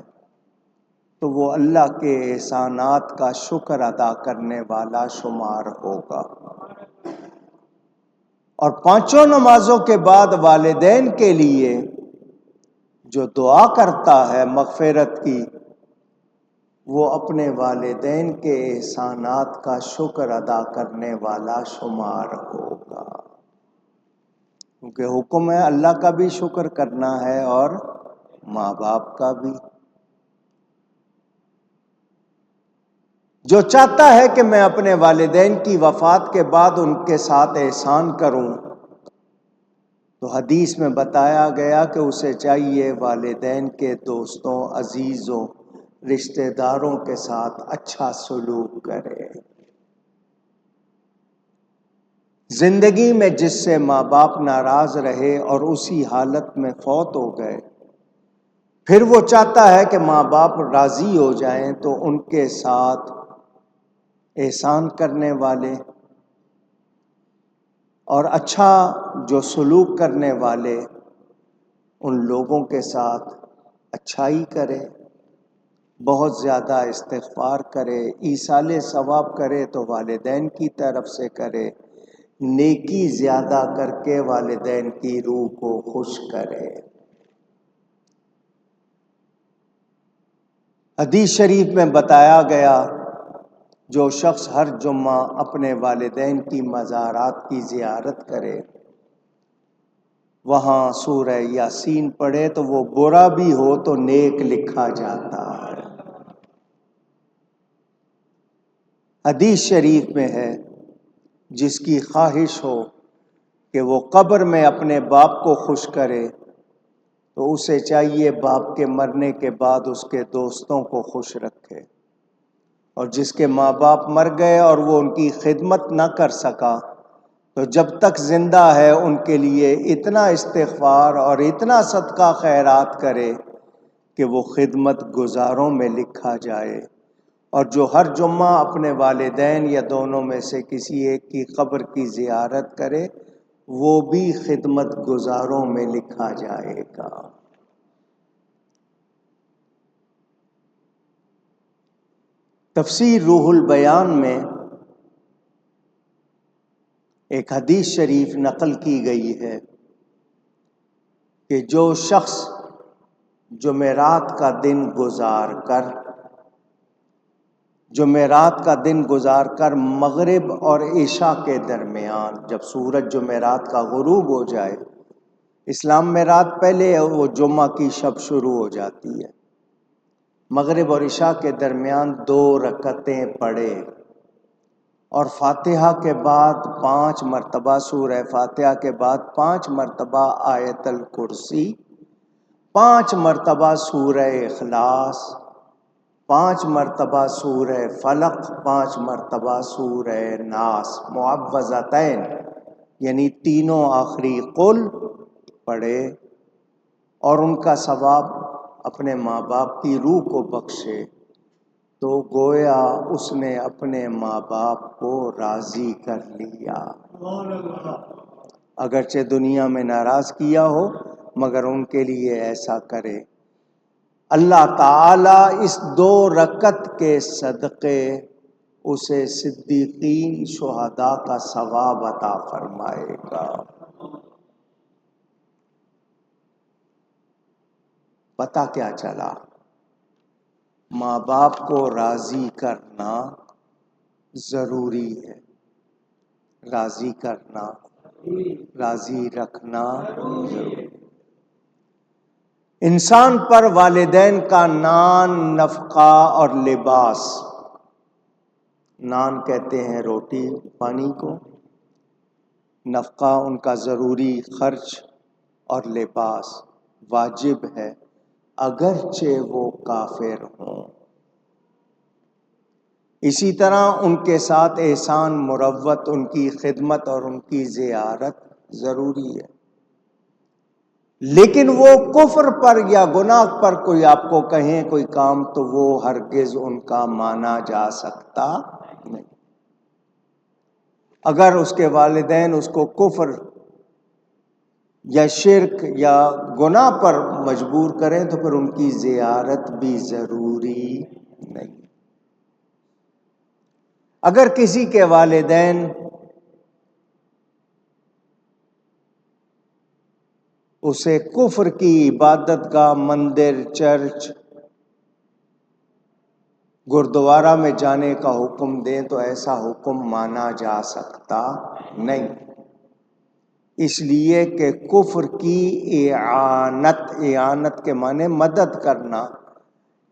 تو وہ اللہ کے احسانات کا شکر ادا کرنے والا شمار ہوگا۔ اور 5 نمازوں کے بعد والدین کے لیے جو دعا کرتا ہے مغفرت کی، وہ اپنے والدین کے احسانات کا شکر ادا کرنے والا شمار ہوگا، کیونکہ حکم ہے اللہ کا بھی شکر کرنا ہے اور ماں باپ کا بھی۔ جو چاہتا ہے کہ میں اپنے والدین کی وفات کے بعد ان کے ساتھ احسان کروں، تو حدیث میں بتایا گیا کہ اسے چاہیے والدین کے دوستوں، عزیزوں، رشتہ داروں کے ساتھ اچھا سلوک کرے۔ زندگی میں جس سے ماں باپ ناراض رہے اور اسی حالت میں فوت ہو گئے، پھر وہ چاہتا ہے کہ ماں باپ راضی ہو جائیں، تو ان کے ساتھ احسان کرنے والے اور اچھا جو سلوک کرنے والے ان لوگوں کے ساتھ اچھائی کرے، بہت زیادہ استغفار کرے، ایصال ثواب کرے تو والدین کی طرف سے کرے، نیکی زیادہ کر کے والدین کی روح کو خوش کرے۔ حدیث شریف میں بتایا گیا جو شخص ہر جمعہ اپنے والدین کی مزارات کی زیارت کرے، وہاں سورہ یاسین پڑھے تو وہ برا بھی ہو تو نیک لکھا جاتا ہے۔ حدیث شریف میں ہے جس کی خواہش ہو کہ وہ قبر میں اپنے باپ کو خوش کرے، تو اسے چاہیے باپ کے مرنے کے بعد اس کے دوستوں کو خوش رکھے، اور جس کے ماں باپ مر گئے اور وہ ان کی خدمت نہ کر سکا، تو جب تک زندہ ہے ان کے لیے اتنا استغفار اور اتنا صدقہ خیرات کرے کہ وہ خدمت گزاروں میں لکھا جائے، اور جو ہر جمعہ اپنے والدین یا دونوں میں سے کسی ایک کی قبر کی زیارت کرے، وہ بھی خدمت گزاروں میں لکھا جائے گا۔ تفسیر روح البیان میں ایک حدیث شریف نقل کی گئی ہے کہ جو شخص جمعرات کا دن گزار کر مغرب اور عشاء کے درمیان، جب سورج جمعرات کا غروب ہو جائے، اسلام میں رات پہلے وہ جمعہ کی شب شروع ہو جاتی ہے، مغرب اور عشاء کے درمیان 2 رکعتیں پڑھے اور فاتحہ کے بعد 5 مرتبہ سورہ فاتحہ کے بعد 5 مرتبہ آیت الکرسی، 5 مرتبہ سورہ اخلاص، 5 مرتبہ سورہ فلق، 5 مرتبہ سورہ ناس، معوذتین یعنی تینوں آخری قل پڑھے، اور ان کا ثواب اپنے ماں باپ کی روح کو بخشے، تو گویا اس نے اپنے ماں باپ کو راضی کر لیا، اگرچہ دنیا میں ناراض کیا ہو مگر ان کے لیے ایسا کرے۔ اللہ تعالی اس 2 رکعت کے صدقے اسے صدیقین شہداء کا ثواب عطا فرمائے گا۔ پتہ کیا چلا؟ ماں باپ کو راضی کرنا ضروری ہے، راضی کرنا، راضی رکھنا ضروری ہے۔ انسان پر والدین کا نان، نفقہ اور لباس، نان کہتے ہیں روٹی پانی کو، نفقہ ان کا ضروری خرچ، اور لباس واجب ہے اگرچہ وہ کافر ہوں۔ اسی طرح ان کے ساتھ احسان، مروت، ان کی خدمت اور ان کی زیارت ضروری ہے، لیکن وہ کفر پر یا گناہ پر کوئی آپ کو کہیں کوئی کام تو وہ ہرگز ان کا مانا جا سکتا نہیں۔ اگر اس کے والدین اس کو کفر یا شرک یا گناہ پر مجبور کریں تو پھر ان کی زیارت بھی ضروری نہیں۔ اگر کسی کے والدین اسے کفر کی عبادت گاہ، مندر، چرچ، گردوارہ میں جانے کا حکم دیں تو ایسا حکم مانا جا سکتا نہیں، اس لیے کہ کفر کی اعانت کے معنی مدد کرنا،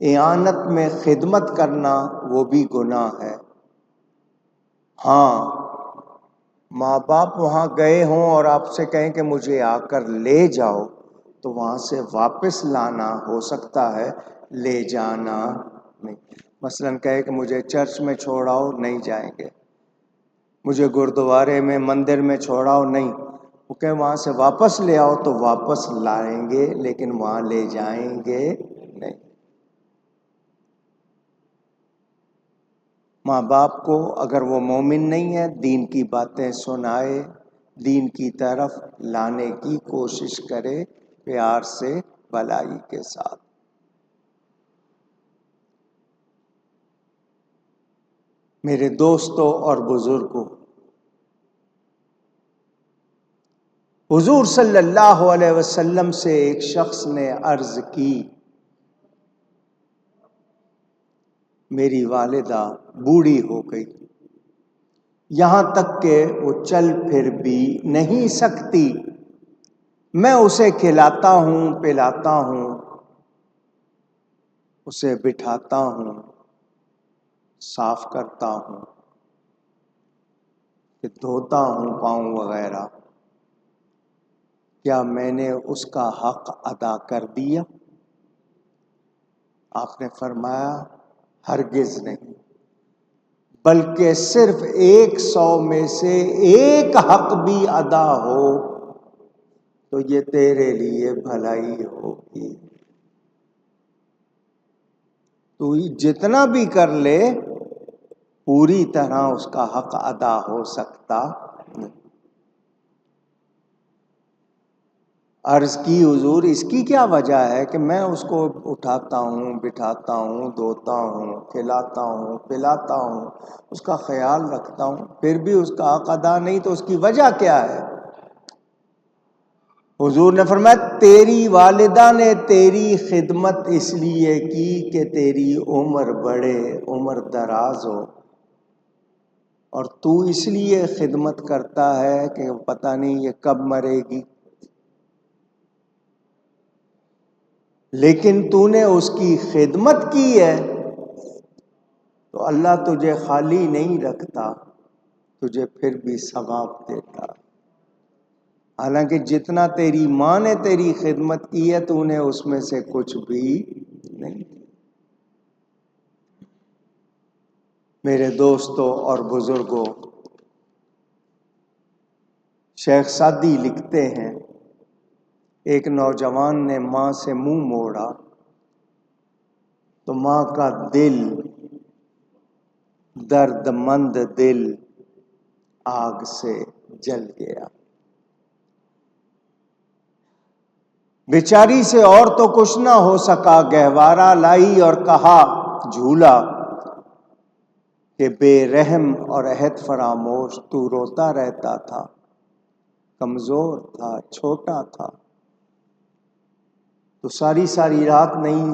اعانت میں خدمت کرنا وہ بھی گناہ ہے۔ ہاں، ماں باپ وہاں گئے ہوں اور آپ سے کہیں کہ مجھے آ کر لے جاؤ، تو وہاں سے واپس لانا ہو سکتا ہے، لے جانا نہیں۔ مثلاً کہے کہ مجھے چرچ میں چھوڑاؤ، نہیں جائیں گے، مجھے گردوارے میں مندر میں چھوڑاؤ، نہیں، وہ کہ وہاں سے واپس لے آؤ تو واپس لائیں گے، لیکن وہاں لے جائیں گے نہیں۔ ماں باپ کو اگر وہ مومن نہیں ہے دین کی باتیں سنائے، دین کی طرف لانے کی کوشش کرے، پیار سے، بھلائی کے ساتھ۔ میرے دوستوں اور بزرگوں، حضور صلی اللہ علیہ وسلم سے ایک شخص نے عرض کی، میری والدہ بوڑھی ہو گئی، یہاں تک کہ وہ چل پھر بھی نہیں سکتی، میں اسے کھلاتا ہوں، پلاتا ہوں، اسے بٹھاتا ہوں، صاف کرتا ہوں، دھوتا ہوں پاؤں وغیرہ، کیا میں نے اس کا حق ادا کر دیا؟ آپ نے فرمایا ہرگز نہیں، بلکہ صرف 100 میں سے ایک حق بھی ادا ہو تو یہ تیرے لیے بھلائی ہوگی۔ تو جتنا بھی کر لے پوری طرح اس کا حق ادا ہو سکتا نہیں۔ عرض کی حضور اس کی کیا وجہ ہے کہ میں اس کو اٹھاتا ہوں، بٹھاتا ہوں، دھوتا ہوں، کھلاتا ہوں، پلاتا ہوں، اس کا خیال رکھتا ہوں، پھر بھی اس کا حق ادا نہیں، تو اس کی وجہ کیا ہے؟ حضور نے فرمایا تیری والدہ نے تیری خدمت اس لیے کی کہ تیری عمر بڑھے، عمر دراز ہو، اور تو اس لیے خدمت کرتا ہے کہ پتہ نہیں یہ کب مرے گی، لیکن تو نے اس کی خدمت کی ہے تو اللہ تجھے خالی نہیں رکھتا، تجھے پھر بھی ثواب دیتا، حالانکہ جتنا تیری ماں نے تیری خدمت کی ہے تو نے اس میں سے کچھ بھی نہیں۔ میرے دوستوں اور بزرگوں، شیخ سعدی لکھتے ہیں ایک نوجوان نے ماں سے منہ موڑا تو ماں کا دل، درد مند دل، آگ سے جل گیا۔ بیچاری سے اور تو کچھ نہ ہو سکا، گہوارہ لائی اور کہا جھولا کہ بے رحم اور عہد فراموش تو روتا رہتا تھا، کمزور تھا، چھوٹا تھا، تو ساری ساری رات نہیں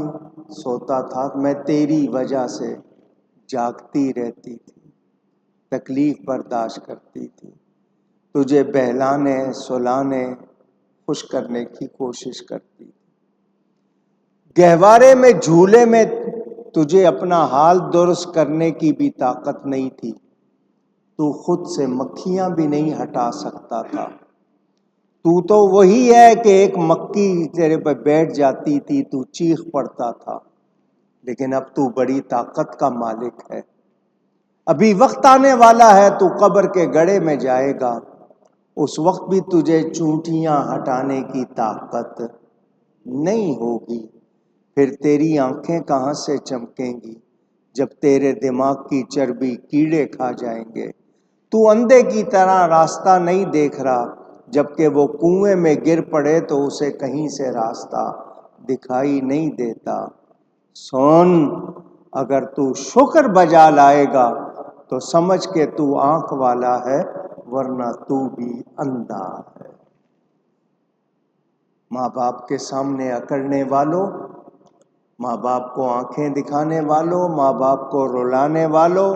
سوتا تھا، میں تیری وجہ سے جاگتی رہتی تھی، تکلیف برداشت کرتی تھی، تجھے بہلانے سلانے خوش کرنے کی کوشش کرتی تھی، گہوارے میں جھولے میں تجھے اپنا حال درست کرنے کی بھی طاقت نہیں تھی، تو خود سے مکھیاں بھی نہیں ہٹا سکتا تھا، تو وہی ہے کہ ایک مکھی تیرے پہ بیٹھ جاتی تھی تو چیخ پڑتا تھا، لیکن اب تو بڑی طاقت کا مالک ہے، ابھی وقت آنے والا ہے تو قبر کے گڑھے میں جائے گا، اس وقت بھی تجھے چونٹیاں ہٹانے کی طاقت نہیں ہوگی، پھر تیری آنکھیں کہاں سے چمکیں گی جب تیرے دماغ کی چربی کیڑے کھا جائیں گے، تو اندھے کی طرح راستہ نہیں دیکھ رہا، جبکہ وہ کنویں میں گر پڑے تو اسے کہیں سے راستہ دکھائی نہیں دیتا، سن اگر تو شکر بجا لائے گا تو سمجھ کہ تو آنکھ والا ہے، ورنہ تو بھی اندھا ہے۔ ماں باپ کے سامنے اکڑنے والوں، ماں باپ کو آنکھیں دکھانے والوں، ماں باپ کو رلانے والوں،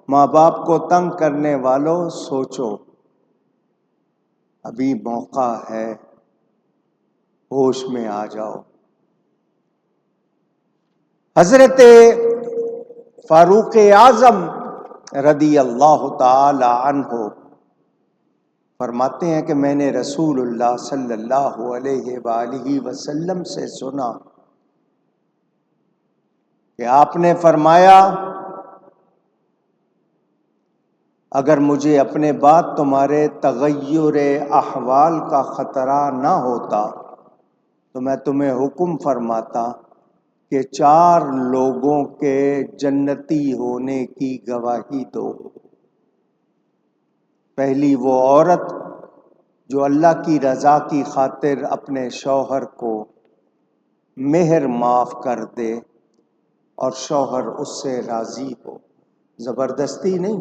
ماں باپ کو تنگ کرنے والوں، سوچو ابھی موقع ہے، ہوش میں آ جاؤ۔ حضرت فاروق اعظم رضی اللہ تعالی عنہ فرماتے ہیں کہ میں نے رسول اللہ صلی اللہ علیہ وآلہ وسلم سے سنا کہ آپ نے فرمایا اگر مجھے اپنے بعد تمہارے تغیر احوال کا خطرہ نہ ہوتا تو میں تمہیں حکم فرماتا کہ 4 لوگوں کے جنتی ہونے کی گواہی دو۔ پہلی وہ عورت جو اللہ کی رضا کی خاطر اپنے شوہر کو مہر معاف کر دے اور شوہر اس سے راضی ہو، زبردستی نہیں،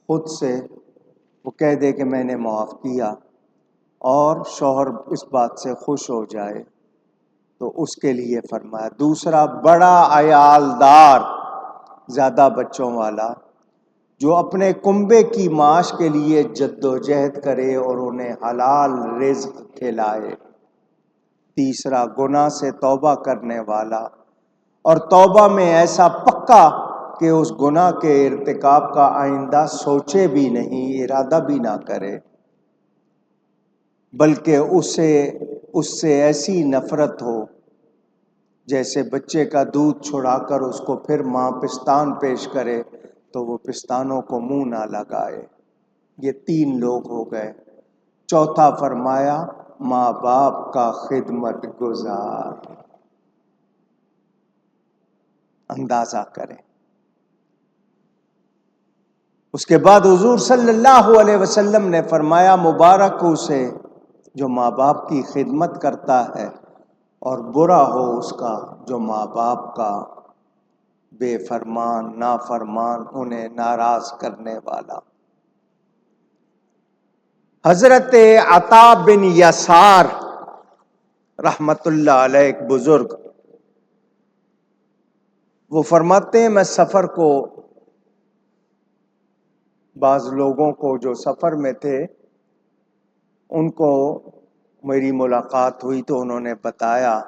خود سے وہ کہہ دے کہ میں نے معاف کیا اور شوہر اس بات سے خوش ہو جائے تو اس کے لیے فرمایا۔ دوسرا بڑا عیالدار، زیادہ بچوں والا، جو اپنے کنبے کی معاش کے لیے جد و جہد کرے اور انہیں حلال رزق کھلائے۔ تیسرا گناہ سے توبہ کرنے والا، اور توبہ میں ایسا پکا کہ اس گناہ کے ارتکاب کا آئندہ سوچے بھی نہیں، ارادہ بھی نہ کرے، بلکہ اس سے ایسی نفرت ہو جیسے بچے کا دودھ چھڑا کر اس کو پھر ماں پستان پیش کرے تو وہ پستانوں کو منہ نہ لگائے۔ یہ 3 لوگ ہو گئے۔ چوتھا فرمایا ماں باپ کا خدمت گزار۔ اندازہ کریں۔ اس کے بعد حضور صلی اللہ علیہ وسلم نے فرمایا مبارک اسے جو ماں باپ کی خدمت کرتا ہے، اور برا ہو اس کا جو ماں باپ کا بے فرمان نافرمان، انہیں ناراض کرنے والا۔ حضرت عطا بن یسار رحمت اللہ علیہ ایک بزرگ، وہ فرماتے ہیں میں سفر کو، بعض لوگوں کو جو سفر میں تھے ان کو میری ملاقات ہوئی تو انہوں نے بتایا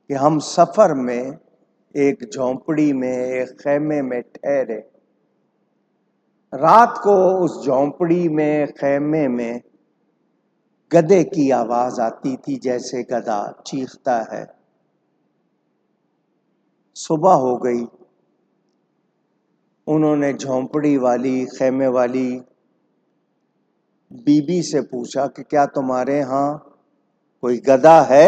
کہ ہم سفر میں ایک جھونپڑی میں، ایک خیمے میں ٹھہرے، رات کو اس جھونپڑی میں، خیمے میں گدھے کی آواز آتی تھی، جیسے گدھا چیختا ہے۔ صبح ہو گئی، انہوں نے جھونپڑی والی، خیمے والی بی بی سے پوچھا کہ کیا تمہارے ہاں کوئی گدھا ہے؟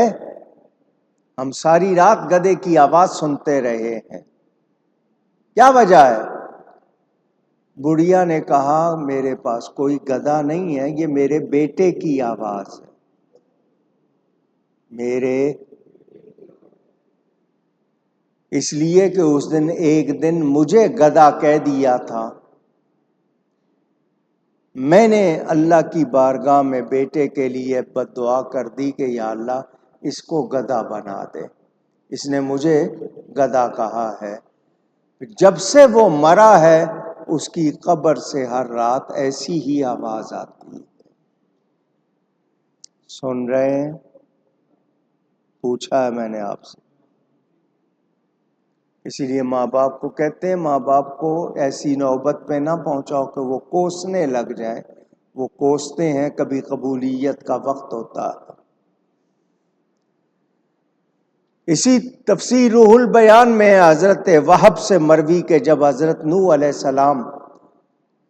ہم ساری رات گدھے کی آواز سنتے رہے ہیں، کیا وجہ ہے؟ بڑھیا نے کہا میرے پاس کوئی گدھا نہیں ہے، یہ میرے بیٹے کی آواز ہے، میرے، اس لیے کہ اس دن ایک دن مجھے گدھا کہہ دیا تھا، میں نے اللہ کی بارگاہ میں بیٹے کے لیے بد دعا کر دی کہ یا اللہ اس کو گدھا بنا دے، اس نے مجھے گدھا کہا ہے۔ جب سے وہ مرا ہے اس کی قبر سے ہر رات ایسی ہی آواز آتی ہے۔ سن رہے ہیں؟ پوچھا ہے میں نے آپ سے۔ اسی لیے ماں باپ کو کہتے ہیں، ماں باپ کو ایسی نوبت پہ نہ پہنچاؤ کہ وہ کوسنے لگ جائیں، وہ کوستے ہیں، کبھی قبولیت کا وقت ہوتا ہے۔ اسی تفسیر روح البیان میں حضرت وہب سے مروی کہ جب حضرت نوح علیہ السلام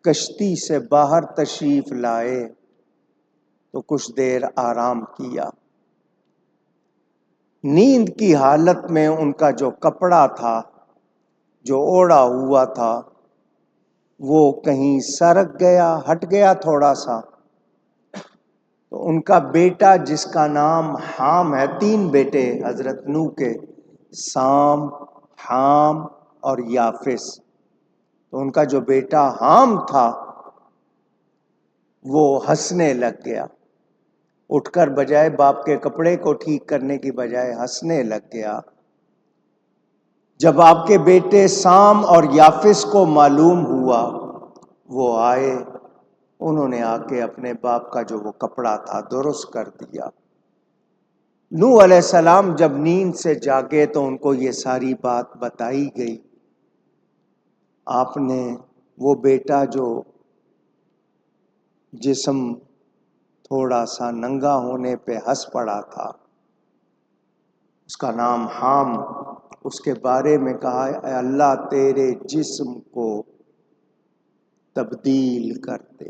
کشتی سے باہر تشریف لائے تو کچھ دیر آرام کیا۔ نیند کی حالت میں ان کا جو کپڑا تھا، جو اوڑھا ہوا تھا، وہ کہیں سرک گیا، ہٹ گیا تھوڑا سا، تو ان کا بیٹا جس کا نام حام ہے، 3 بیٹے حضرت نوح کے، سام، حام اور یافس، تو ان کا جو بیٹا حام تھا وہ ہنسنے لگ گیا، اٹھ کر بجائے باپ کے کپڑے کو ٹھیک کرنے کی بجائے ہنسنے لگ گیا۔ جب آپ کے بیٹے سام اور یافس کو معلوم ہوا، وہ آئے، انہوں نے آ کے اپنے باپ کا جو وہ کپڑا تھا درست کر دیا۔ نوح علیہ السلام جب نیند سے جاگے تو ان کو یہ ساری بات بتائی گئی۔ آپ نے وہ بیٹا جو جسم تھوڑا سا ننگا ہونے پہ ہنس پڑا تھا، اس کا نام حام، اس کے بارے میں کہا اے اللہ تیرے جسم کو تبدیل کر دے۔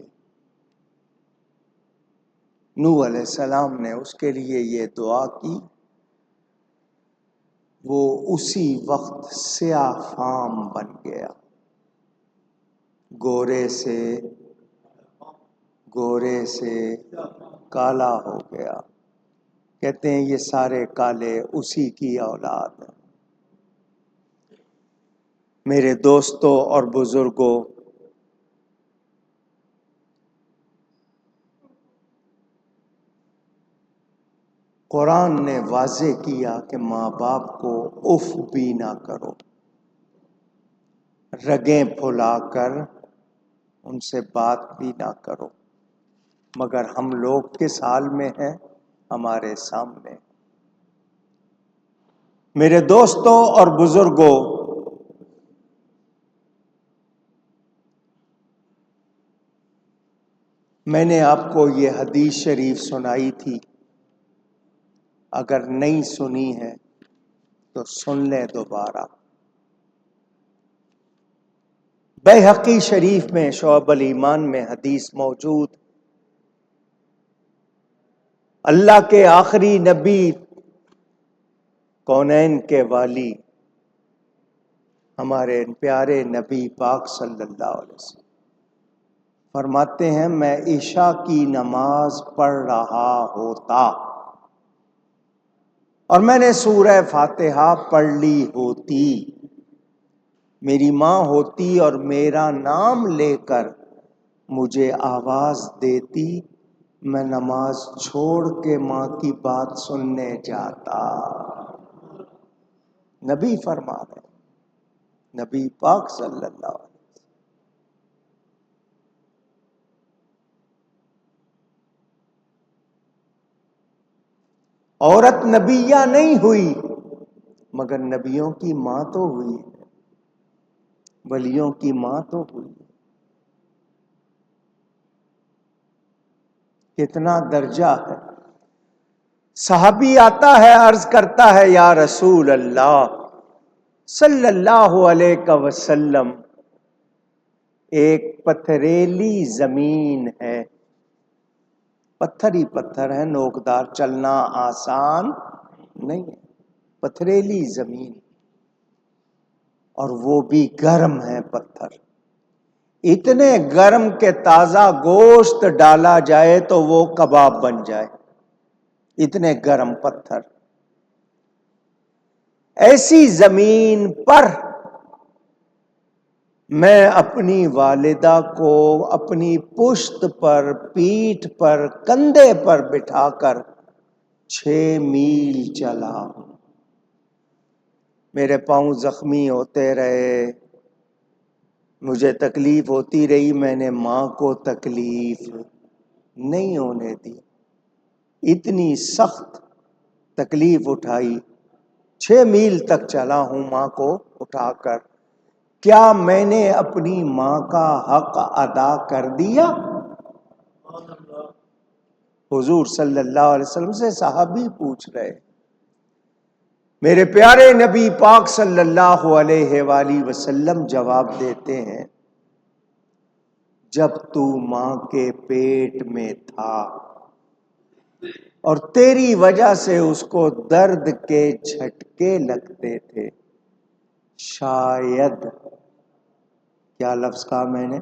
نوح علیہ السلام نے اس کے لیے یہ دعا کی، وہ اسی وقت سیاہ فام بن گیا، گورے سے کالا ہو گیا۔ کہتے ہیں یہ سارے کالے اسی کی اولاد ہیں۔ میرے دوستوں اور بزرگوں، قرآن نے واضح کیا کہ ماں باپ کو اف بھی نہ کرو، رگیں پھلا کر ان سے بات بھی نہ کرو، مگر ہم لوگ کس حال میں ہیں ہمارے سامنے۔ میرے دوستوں اور بزرگوں، میں نے آپ کو یہ حدیث شریف سنائی تھی، اگر نہیں سنی ہے تو سن لیں دوبارہ۔ بیہقی شریف میں شعب الایمان میں حدیث موجود، اللہ کے آخری نبی، کونین کے والی، ہمارے پیارے نبی پاک صلی اللہ علیہ وسلم فرماتے ہیں میں عشاء کی نماز پڑھ رہا ہوتا اور میں نے سورہ فاتحہ پڑھ لی ہوتی، میری ماں ہوتی اور میرا نام لے کر مجھے آواز دیتی، میں نماز چھوڑ کے ماں کی بات سننے جاتا۔ نبی فرما رہے، نبی پاک صلی اللہ علیہ وسلم۔ عورت نبیہ نہیں ہوئی مگر نبیوں کی ماں تو ہوئی، ولیوں کی ماں تو ہوئی۔ کتنا درجہ ہے. صحابی آتا ہے، عرض کرتا ہے یا رسول اللہ صلی اللہ علیہ وسلم، ایک پتھریلی زمین ہے، پتھر ہی پتھر ہے، نوکدار، چلنا آسان نہیں ہے، پتھریلی زمین، اور وہ بھی گرم ہے پتھر، اتنے گرم کہ تازہ گوشت ڈالا جائے تو وہ کباب بن جائے، اتنے گرم پتھر. ایسی زمین پر میں اپنی والدہ کو اپنی پشت پر، پیٹھ پر، کندھے پر بٹھا کر 6 میل چلا. میرے پاؤں زخمی ہوتے رہے، مجھے تکلیف ہوتی رہی، میں نے ماں کو تکلیف نہیں ہونے دی، اتنی سخت تکلیف اٹھائی، 6 میل تک چلا ہوں ماں کو اٹھا کر. کیا میں نے اپنی ماں کا حق ادا کر دیا؟ حضور صلی اللہ علیہ وسلم سے صحابی پوچھ رہے. میرے پیارے نبی پاک صلی اللہ علیہ وآلہ وسلم جواب دیتے ہیں، جب تو ماں کے پیٹ میں تھا اور تیری وجہ سے اس کو درد کے جھٹکے لگتے تھے، شاید، کیا لفظ کہا میں نے؟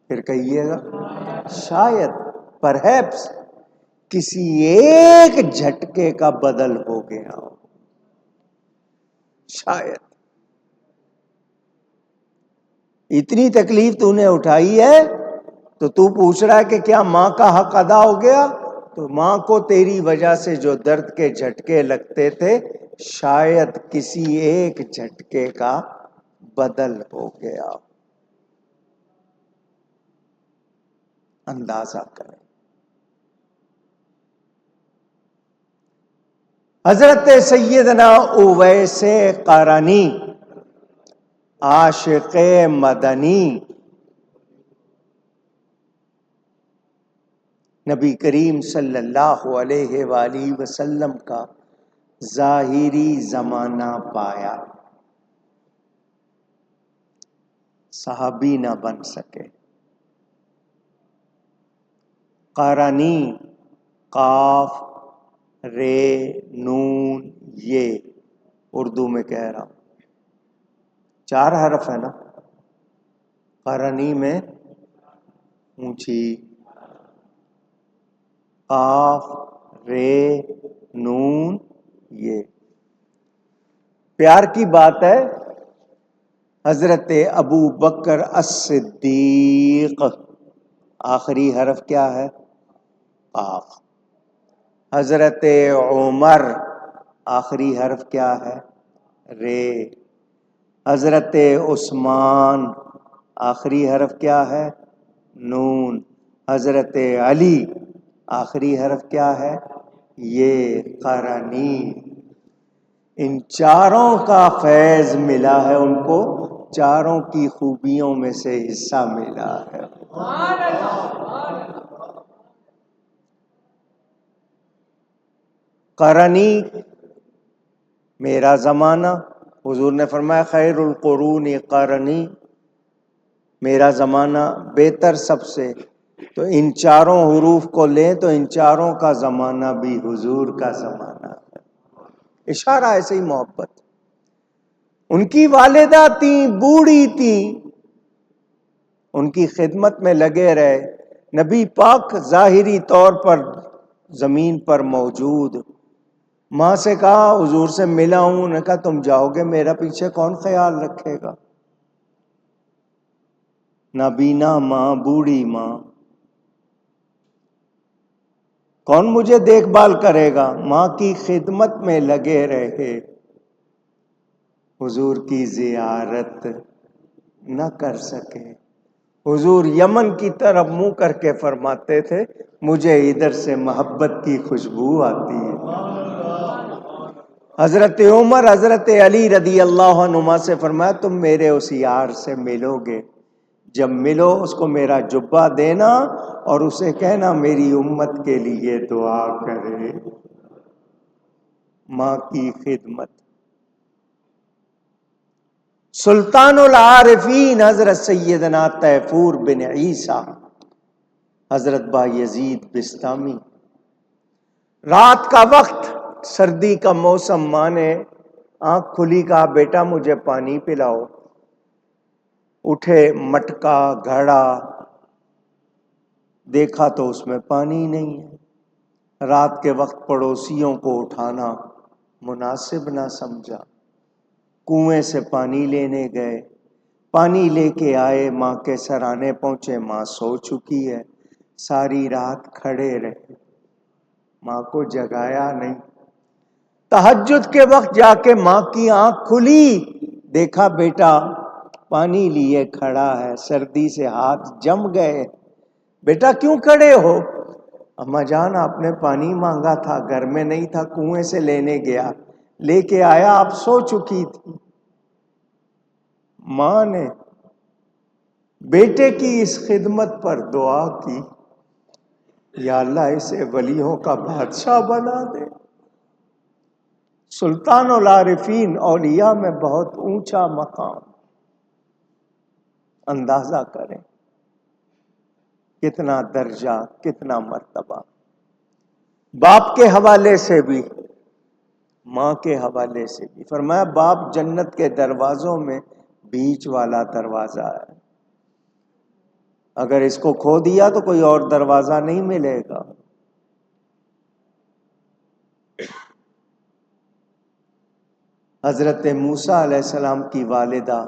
پھر کہیے گا. شاید، پرہیپس، کسی ایک جھٹکے کا بدل ہو گیا ہو، شاید. اتنی تکلیف تو نے اٹھائی ہے تو تو پوچھ رہا ہے کہ کیا ماں کا حق ادا ہو گیا؟ تو ماں کو تیری وجہ سے جو درد کے جھٹکے لگتے تھے، شاید کسی ایک جھٹکے کا بدل ہو گیا. اندازہ کریں. حضرت سیدنا اویس قرنی، عاشق مدنی، نبی کریم صلی اللہ علیہ وآلہ وسلم کا ظاہری زمانہ پایا، صحابی نہ بن سکے. قرنی، قاف، رے، نون، یہ اردو میں کہہ رہا ہوں، 4 حرف ہے نا قرنی میں، اونچی، قاف، رے، نون، یہ. پیار کی بات ہے، حضرت ابو بکر الصدیق، آخری حرف کیا ہے؟ قاف. حضرت عمر، آخری حرف کیا ہے؟ رے. حضرت عثمان، آخری حرف کیا ہے؟ نون. حضرت علی، آخری حرف کیا ہے؟ یہ. قرنی. ان 4 کا فیض ملا ہے ان کو، 4 کی خوبیوں میں سے حصہ ملا ہے. قرنی، میرا زمانہ، حضور نے فرمایا خیر القرون قرنی، میرا زمانہ بہتر سب سے. تو ان 4 حروف کو لیں تو ان 4 کا زمانہ بھی حضور کا زمانہ ہے. اشارہ ایسے ہی محبت. ان کی والدہ تھیں، بوڑھی تھیں، ان کی خدمت میں لگے رہے. نبی پاک ظاہری طور پر زمین پر موجود. ماں سے کہا حضور سے ملا ہوں، انہوں نے کہا تم جاؤ گے، میرا پیچھے کون خیال رکھے گا؟ نابینا ماں، بوڑھی ماں، کون مجھے دیکھ بھال کرے گا؟ ماں کی خدمت میں لگے رہے، حضور کی زیارت نہ کر سکے. حضور یمن کی طرف منہ کر کے فرماتے تھے مجھے ادھر سے محبت کی خوشبو آتی ہے. حضرت عمر، حضرت علی رضی اللہ عنہما سے فرمایا تم میرے اس یار سے ملو گے جب ملو اس کو میرا جبہ دینا اور اسے کہنا میری امت کے لیے دعا کرے. ماں کی خدمت. سلطان العارفین حضرت سیدنا تیفور بن عیسیٰ حضرت بایزید بسطامی، رات کا وقت، سردی کا موسم، ماں نے آنکھ کھلی، کہا بیٹا مجھے پانی پلاؤ. اٹھے، مٹکا گھڑا دیکھا تو اس میں پانی نہیں ہے. رات کے وقت پڑوسیوں کو اٹھانا مناسب نہ سمجھا، کنویں سے پانی لینے گئے. پانی لے کے آئے، ماں کے سرانے پہنچے، ماں سو چکی ہے. ساری رات کھڑے رہے، ماں کو جگایا نہیں. تہجد کے وقت جا کے ماں کی آنکھ کھلی، دیکھا بیٹا پانی لیے کھڑا ہے، سردی سے ہاتھ جم گئے. بیٹا کیوں کھڑے ہو؟ اماں جان آپ نے پانی مانگا تھا، گھر میں نہیں تھا، کنویں سے لینے گیا، لے کے آیا، آپ سو چکی تھی. ماں نے بیٹے کی اس خدمت پر دعا کی، یا اللہ اسے ولیوں کا بادشاہ بنا دے. سلطان العارفین، اولیاء میں بہت اونچا مقام. اندازہ کریں کتنا درجہ، کتنا مرتبہ. باپ کے حوالے سے بھی، ماں کے حوالے سے بھی. فرمایا باپ جنت کے دروازوں میں بیچ والا دروازہ ہے، اگر اس کو کھو دیا تو کوئی اور دروازہ نہیں ملے گا. حضرت موسیٰ علیہ السلام کی والدہ،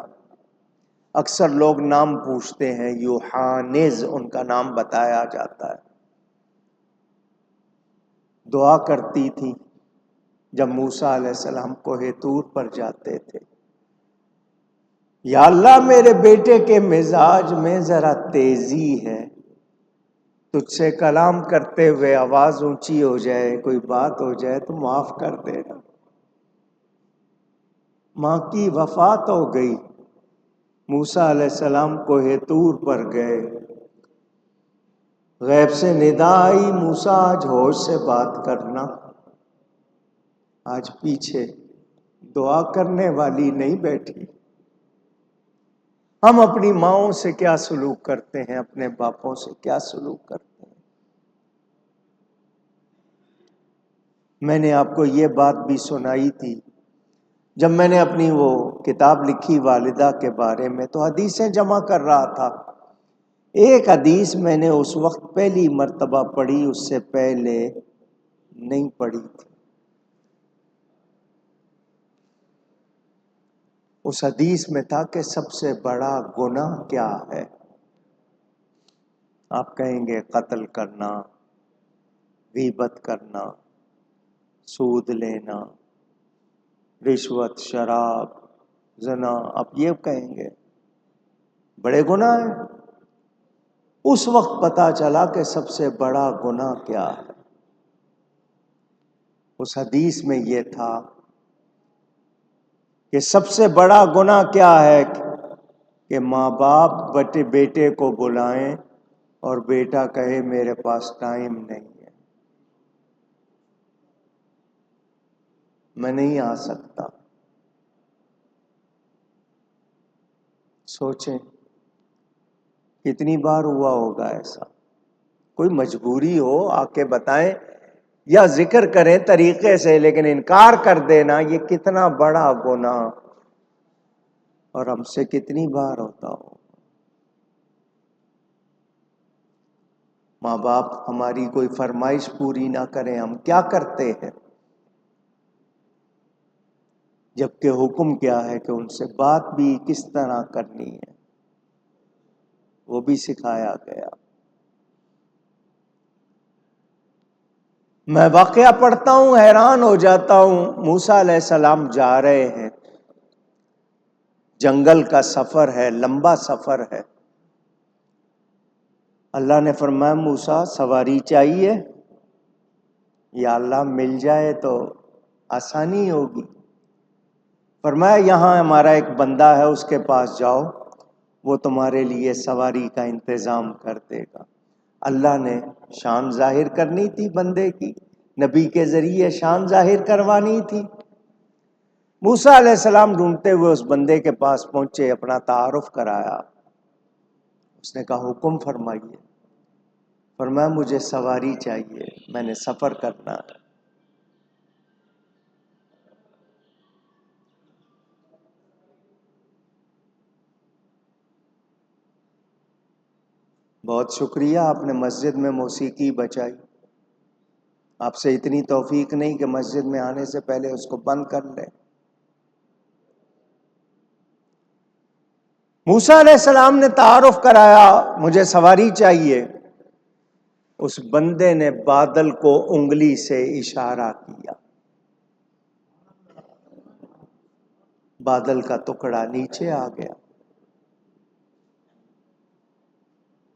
اکثر لوگ نام پوچھتے ہیں، یوحانز ان کا نام بتایا جاتا ہے. دعا کرتی تھی جب موسیٰ علیہ السلام کوہ طور پر جاتے تھے، یا اللہ میرے بیٹے کے مزاج میں ذرا تیزی ہے، تجھ سے کلام کرتے ہوئے آواز اونچی ہو جائے، کوئی بات ہو جائے تو معاف کر دینا. ماں کی وفات ہو گئی. موسیٰ علیہ السلام کوہ طور پر گئے، غیب سے ندا آئی، موسیٰ آج ہوش سے بات کرنا. آج پیچھے دعا کرنے والی نہیں بیٹھی. ہم اپنی ماؤں سے کیا سلوک کرتے ہیں، اپنے باپوں سے کیا سلوک کرتے ہیں. میں نے آپ کو یہ بات بھی سنائی تھی جب میں نے اپنی وہ کتاب لکھی والدہ کے بارے میں، تو حدیثیں جمع کر رہا تھا. ایک حدیث میں نے اس وقت پہلی مرتبہ پڑھی، اس سے پہلے نہیں پڑھی تھی. اس حدیث میں تھا کہ سب سے بڑا گناہ کیا ہے. آپ کہیں گے قتل کرنا، غیبت کرنا، سود لینا، رشوت، شراب، زنا. آپ یہ کہیں گے بڑے گناہ ہیں. اس وقت پتا چلا کہ سب سے بڑا گناہ کیا ہے. اس حدیث میں یہ تھا کہ سب سے بڑا گناہ کیا ہے کہ ماں باپ بیٹے کو بلائیں اور بیٹا کہے میرے پاس ٹائم نہیں ہے، میں نہیں آ سکتا. سوچیں کتنی بار ہوا ہوگا ایسا. کوئی مجبوری ہو آ کے بتائیں یا ذکر کریں طریقے سے، لیکن انکار کر دینا یہ کتنا بڑا گناہ، اور ہم سے کتنی بار ہوتا ہو. ماں باپ ہماری کوئی فرمائش پوری نہ کریں، ہم کیا کرتے ہیں، جبکہ حکم کیا ہے کہ ان سے بات بھی کس طرح کرنی ہے وہ بھی سکھایا گیا. میں واقعہ پڑھتا ہوں حیران ہو جاتا ہوں. موسیٰ علیہ السلام جا رہے ہیں، جنگل کا سفر ہے، لمبا سفر ہے. اللہ نے فرمایا موسیٰ سواری چاہیے؟ یا اللہ مل جائے تو آسانی ہوگی. فرمایا یہاں ہمارا ایک بندہ ہے، اس کے پاس جاؤ، وہ تمہارے لیے سواری کا انتظام کر دے گا۔ اللہ نے شان ظاہر کرنی تھی بندے کی، نبی کے ذریعے شان ظاہر کروانی تھی۔ موسیٰ علیہ السلام ڈھونڈتے ہوئے اس بندے کے پاس پہنچے، اپنا تعارف کرایا۔ اس نے کہا حکم فرمائیے۔ فرمایا مجھے سواری چاہیے، میں نے سفر کرنا ہے۔ بہت شکریہ، آپ نے مسجد میں موسیقی بچائی۔ آپ سے اتنی توفیق نہیں کہ مسجد میں آنے سے پہلے اس کو بند کر لیں۔ موسیٰ علیہ السلام نے تعارف کرایا، مجھے سواری چاہیے۔ اس بندے نے بادل کو انگلی سے اشارہ کیا، بادل کا ٹکڑا نیچے آ گیا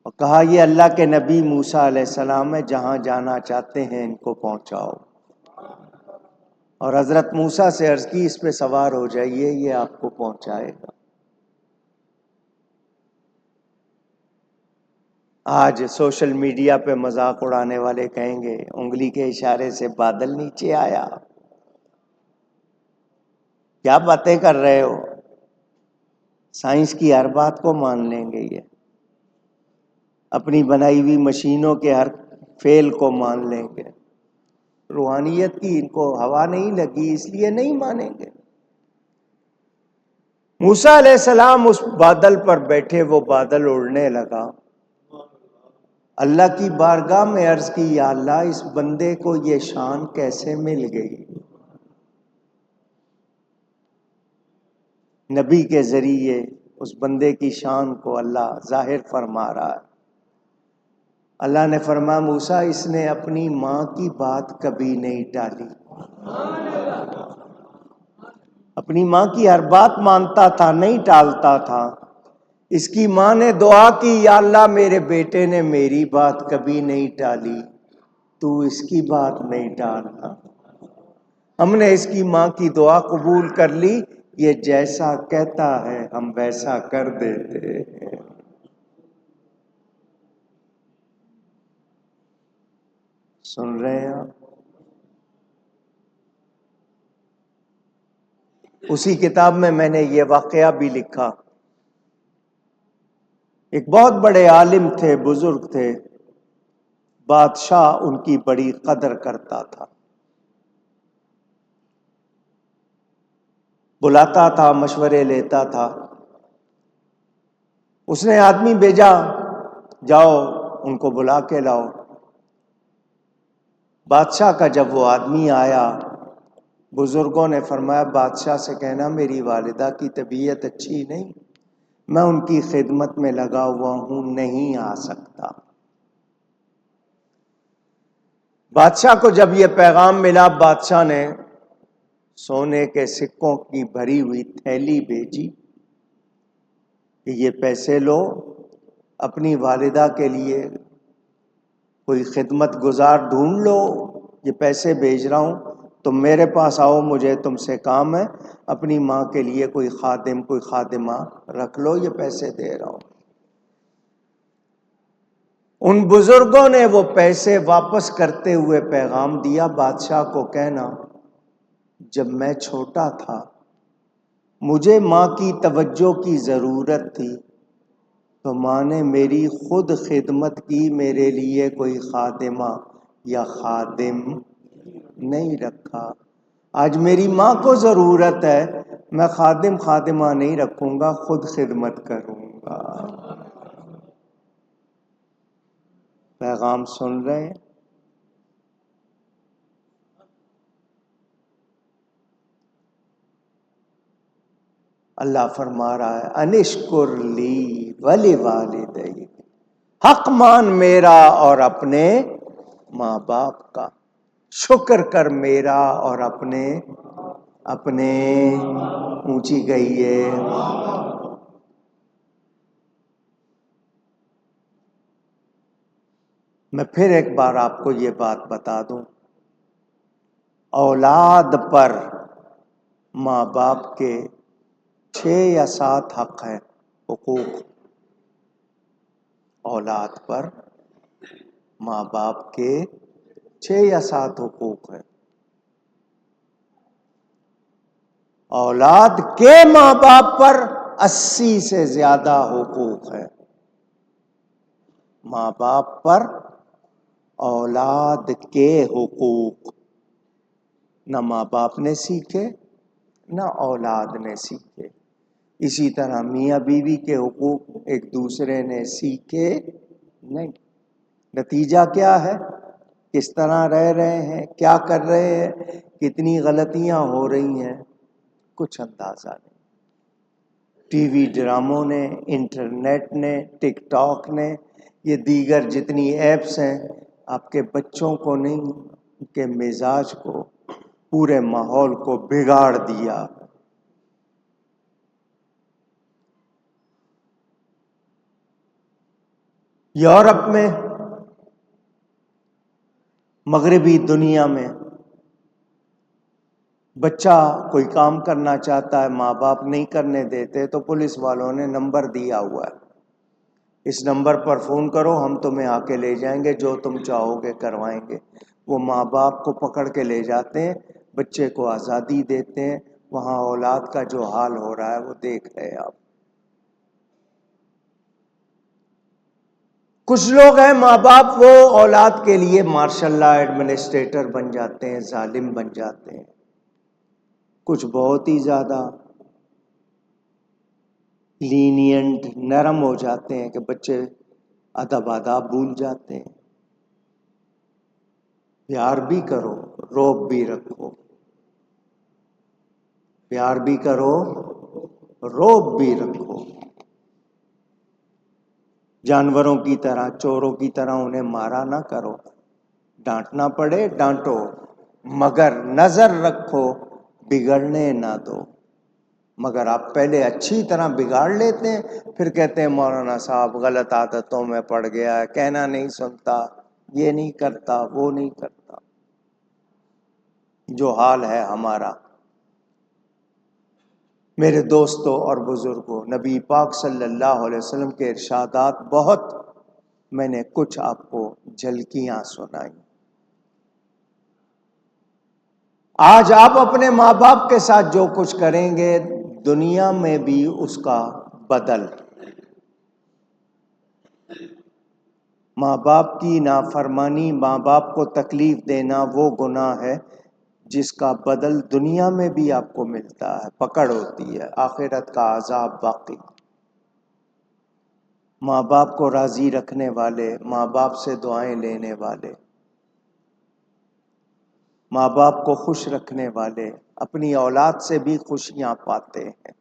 اور کہا یہ اللہ کے نبی موسیٰ علیہ السلام ہے، جہاں جانا چاہتے ہیں ان کو پہنچاؤ۔ اور حضرت موسیٰ سے عرض کی اس پہ سوار ہو جائیے، یہ آپ کو پہنچائے گا۔ آج سوشل میڈیا پہ مذاق اڑانے والے کہیں گے انگلی کے اشارے سے بادل نیچے آیا، کیا باتیں کر رہے ہو؟ سائنس کی ہر بات کو مان لیں گے، یہ اپنی بنائی ہوئی مشینوں کے ہر فعل کو مان لیں گے۔ روحانیت کی ان کو ہوا نہیں لگی، اس لیے نہیں مانیں گے۔ موسیٰ علیہ السلام اس بادل پر بیٹھے، وہ بادل اڑنے لگا۔ اللہ کی بارگاہ میں عرض کی یا اللہ اس بندے کو یہ شان کیسے مل گئی؟ نبی کے ذریعے اس بندے کی شان کو اللہ ظاہر فرما رہا ہے۔ اللہ نے فرمایا موسیٰ اس نے اپنی ماں کی بات کبھی نہیں ٹالی، اپنی ماں کی ہر بات مانتا تھا، نہیں ٹالتا تھا۔ اس کی ماں نے دعا کی یا اللہ میرے بیٹے نے میری بات کبھی نہیں ٹالی، تو اس کی بات نہیں ٹالنا۔ ہم نے اس کی ماں کی دعا قبول کر لی، یہ جیسا کہتا ہے ہم ویسا کر دیتے ہیں۔ سن رہے ہیں آپ؟ اسی کتاب میں نے یہ واقعہ بھی لکھا۔ ایک بہت بڑے عالم تھے، بزرگ تھے، بادشاہ ان کی بڑی قدر کرتا تھا، بلاتا تھا، مشورے لیتا تھا۔ اس نے آدمی بھیجا جاؤ ان کو بلا کے لاؤ۔ بادشاہ کا جب وہ آدمی آیا، بزرگوں نے فرمایا بادشاہ سے کہنا میری والدہ کی طبیعت اچھی نہیں، میں ان کی خدمت میں لگا ہوا ہوں، نہیں آ سکتا۔ بادشاہ کو جب یہ پیغام ملا، بادشاہ نے سونے کے سکوں کی بھری ہوئی تھیلی بھیجی کہ یہ پیسے لو، اپنی والدہ کے لیے کوئی خدمت گزار ڈھونڈ لو، یہ پیسے بھیج رہا ہوں، تم میرے پاس آؤ، مجھے تم سے کام ہے، اپنی ماں کے لیے کوئی خادم کوئی خادمہ رکھ لو، یہ پیسے دے رہا ہوں۔ ان بزرگوں نے وہ پیسے واپس کرتے ہوئے پیغام دیا بادشاہ کو کہنا جب میں چھوٹا تھا مجھے ماں کی توجہ کی ضرورت تھی تو ماں نے میری خود خدمت کی، میرے لیے کوئی خادمہ یا خادم نہیں رکھا۔ آج میری ماں کو ضرورت ہے، میں خادم خادمہ نہیں رکھوں گا، خود خدمت کروں گا۔ پیغام سن رہے ہیں؟ اللہ فرما رہا ہے انشکر لی ولی والدیک، حق مان میرا اور اپنے ماں باپ کا، شکر کر میرا اور اپنے اونچی گئی ہے۔ میں پھر ایک بار آپ کو یہ بات بتا دوں، اولاد پر ماں باپ کے 6 یا 7 حق ہیں، حقوق۔ اولاد پر ماں باپ کے 6 یا 7 حقوق ہیں. اولاد کے ماں باپ پر 80 سے زیادہ حقوق ہیں. ماں باپ پر اولاد کے حقوق نہ ماں باپ نے سیکھے نہ اولاد نے سیکھے. اسی طرح میاں بیوی کے حقوق ایک دوسرے نے سیکھے نہیں. نتیجہ کیا ہے؟ کس طرح رہ رہے ہیں، کیا کر رہے ہیں، کتنی غلطیاں ہو رہی ہیں، کچھ اندازہ نہیں. ٹی وی ڈراموں نے، انٹرنیٹ نے، ٹک ٹاک نے، یہ دیگر جتنی ایپس ہیں، آپ کے بچوں کو نہیں، ان کے مزاج کو، پورے ماحول کو بگاڑ دیا. یورپ میں، مغربی دنیا میں، بچہ کوئی کام کرنا چاہتا ہے، ماں باپ نہیں کرنے دیتے تو پولیس والوں نے نمبر دیا ہوا ہے، اس نمبر پر فون کرو، ہم تمہیں آ کے لے جائیں گے، جو تم چاہو گے کروائیں گے. وہ ماں باپ کو پکڑ کے لے جاتے ہیں، بچے کو آزادی دیتے ہیں. وہاں اولاد کا جو حال ہو رہا ہے وہ دیکھ رہے آپ. کچھ لوگ ہیں ماں باپ، وہ اولاد کے لیے مارشل لا ایڈمنسٹریٹر بن جاتے ہیں، ظالم بن جاتے ہیں. کچھ بہت ہی زیادہ لینینٹ، نرم ہو جاتے ہیں کہ بچے ادب آداب بھول جاتے ہیں. پیار بھی کرو، روب بھی رکھو. پیار بھی کرو، روب بھی رکھو. جانوروں کی طرح، چوروں کی طرح انہیں مارا نہ کرو. ڈانٹنا پڑے ڈانٹو، مگر نظر رکھو بگڑنے نہ دو. مگر آپ پہلے اچھی طرح بگاڑ لیتے ہیں، پھر کہتے ہیں مولانا صاحب غلط عادتوں میں پڑ گیا ہے، کہنا نہیں سنتا، یہ نہیں کرتا، وہ نہیں کرتا. جو حال ہے ہمارا. میرے دوستوں اور بزرگوں، نبی پاک صلی اللہ علیہ وسلم کے ارشادات بہت، میں نے کچھ آپ کو جھلکیاں سنائیں. آج آپ اپنے ماں باپ کے ساتھ جو کچھ کریں گے، دنیا میں بھی اس کا بدل. ماں باپ کی نافرمانی، ماں باپ کو تکلیف دینا وہ گناہ ہے جس کا بدل دنیا میں بھی آپ کو ملتا ہے، پکڑ ہوتی ہے، آخرت کا عذاب باقی. ماں باپ کو راضی رکھنے والے، ماں باپ سے دعائیں لینے والے، ماں باپ کو خوش رکھنے والے اپنی اولاد سے بھی خوشیاں پاتے ہیں.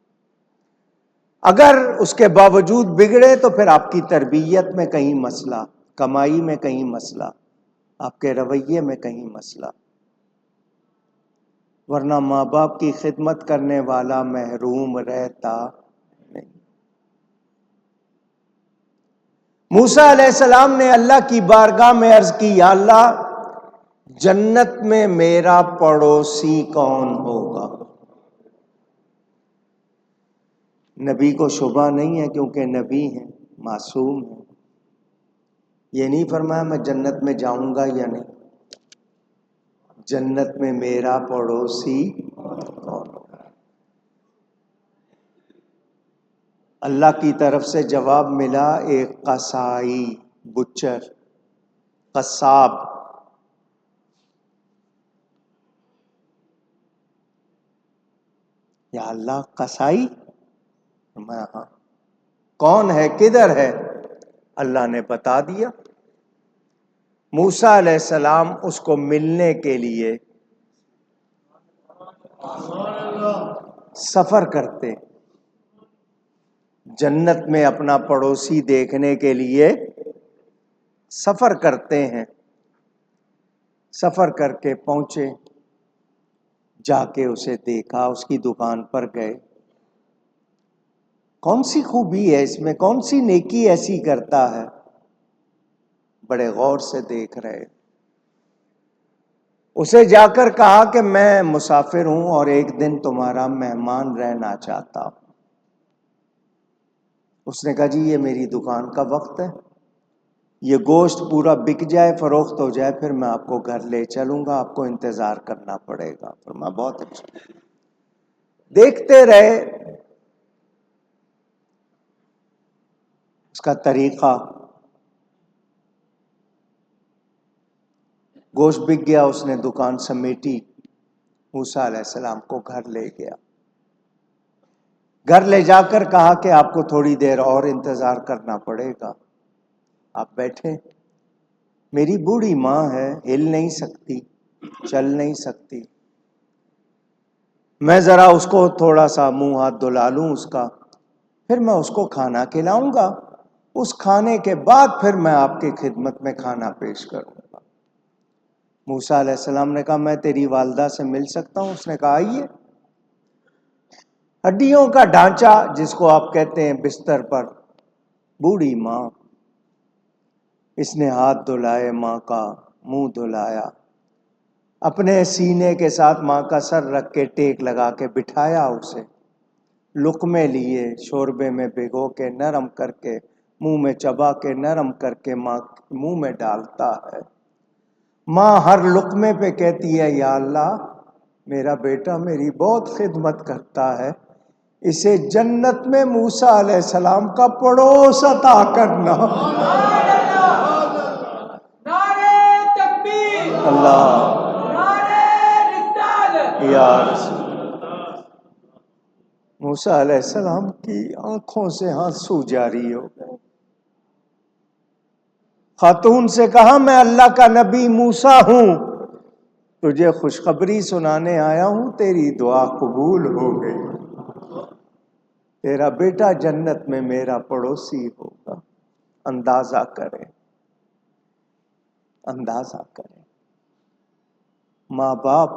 اگر اس کے باوجود بگڑے تو پھر آپ کی تربیت میں کہیں مسئلہ، کمائی میں کہیں مسئلہ، آپ کے رویے میں کہیں مسئلہ. ورنہ ماں باپ کی خدمت کرنے والا محروم رہتا نہیں. موسیٰ علیہ السلام نے اللہ کی بارگاہ میں عرض کی، یا اللہ جنت میں میرا پڑوسی کون ہوگا؟ نبی کو شبہ نہیں ہے کیونکہ نبی ہیں، معصوم ہیں. یہ نہیں فرمایا میں جنت میں جاؤں گا یا نہیں، جنت میں میرا پڑوسی کون ہوگا. اللہ کی طرف سے جواب ملا، ایک قصائی، بچر، قصاب. یا اللہ قصائی؟ میں ہاں. کون ہے، کدھر ہے؟ اللہ نے بتا دیا. موسیٰ علیہ السلام اس کو ملنے کے لیے سفر کرتے، جنت میں اپنا پڑوسی دیکھنے کے لیے سفر کرتے ہیں. سفر کر کے پہنچے، جا کے اسے دیکھا، اس کی دکان پر گئے. کون سی خوبی ہے اس میں، کون سی نیکی ایسی کرتا ہے؟ بڑے غور سے دیکھ رہے. اسے جا کر کہا کہ میں مسافر ہوں اور ایک دن تمہارا مہمان رہنا چاہتا ہوں. اس نے کہا جی یہ میری دکان کا وقت ہے، یہ گوشت پورا بک جائے، فروخت ہو جائے، پھر میں آپ کو گھر لے چلوں گا، آپ کو انتظار کرنا پڑے گا۔ فرمایا بہت اچھا۔ دیکھتے رہے اس کا طریقہ، گوشت بک گیا، اس نے دکان سمیٹی، موسیٰ علیہ السلام کو گھر لے گیا۔ گھر لے جا کر کہا کہ آپ کو تھوڑی دیر اور انتظار کرنا پڑے گا، آپ بیٹھیں، میری بوڑھی ماں ہے، ہل نہیں سکتی، چل نہیں سکتی، میں ذرا اس کو تھوڑا سا منہ ہاتھ دھلا لوں اس کا، پھر میں اس کو کھانا کھلاؤں گا، اس کھانے کے بعد پھر میں آپ کی خدمت میں کھانا پیش کروں گا۔ موسیٰ علیہ السلام نے کہا میں تیری والدہ سے مل سکتا ہوں؟ اس نے کہا آئیے۔ ہڈیوں کا ڈھانچہ جس کو آپ کہتے ہیں بستر پر، بوڑھی ماں، اس نے ہاتھ دھلائے، ماں کا منہ دھلایا، اپنے سینے کے ساتھ ماں کا سر رکھ کے ٹیک لگا کے بٹھایا اسے، لقمے لیے، شوربے میں بھگو کے نرم کر کے منہ میں چبا کے نرم کر کے ماں منہ میں ڈالتا ہے۔ ماں ہر لقمے پہ کہتی ہے یا اللہ میرا بیٹا میری بہت خدمت کرتا ہے، اسے جنت میں موسیٰ علیہ السلام کا پڑوس عطا کرنا۔ اللہ یا رسول، موسیٰ علیہ السلام کی آنکھوں سے آنسو جاری ہو گئے۔ خاتون سے کہا میں اللہ کا نبی موسیٰ ہوں، تجھے خوشخبری سنانے آیا ہوں، تیری دعا قبول ہو گئی، تیرا بیٹا جنت میں میرا پڑوسی ہوگا۔ اندازہ کریں، اندازہ کریں، ماں باپ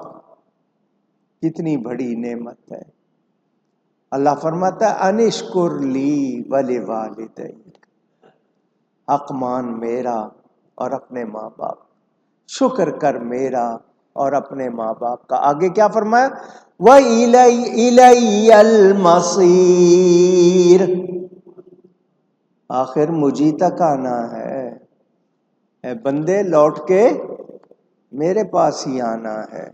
کتنی بڑی نعمت ہے۔ اللہ فرماتا ہے انشکر لی ولوالدیک، حق مان میرا اور اپنے ماں باپ، شکر کر میرا اور اپنے ماں باپ کا۔ آگے کیا فرمایا؟ وَإِلَيَّ الْمَصِيرُ، آخر مجھی تک آنا ہے، اے بندے لوٹ کے میرے پاس ہی آنا ہے۔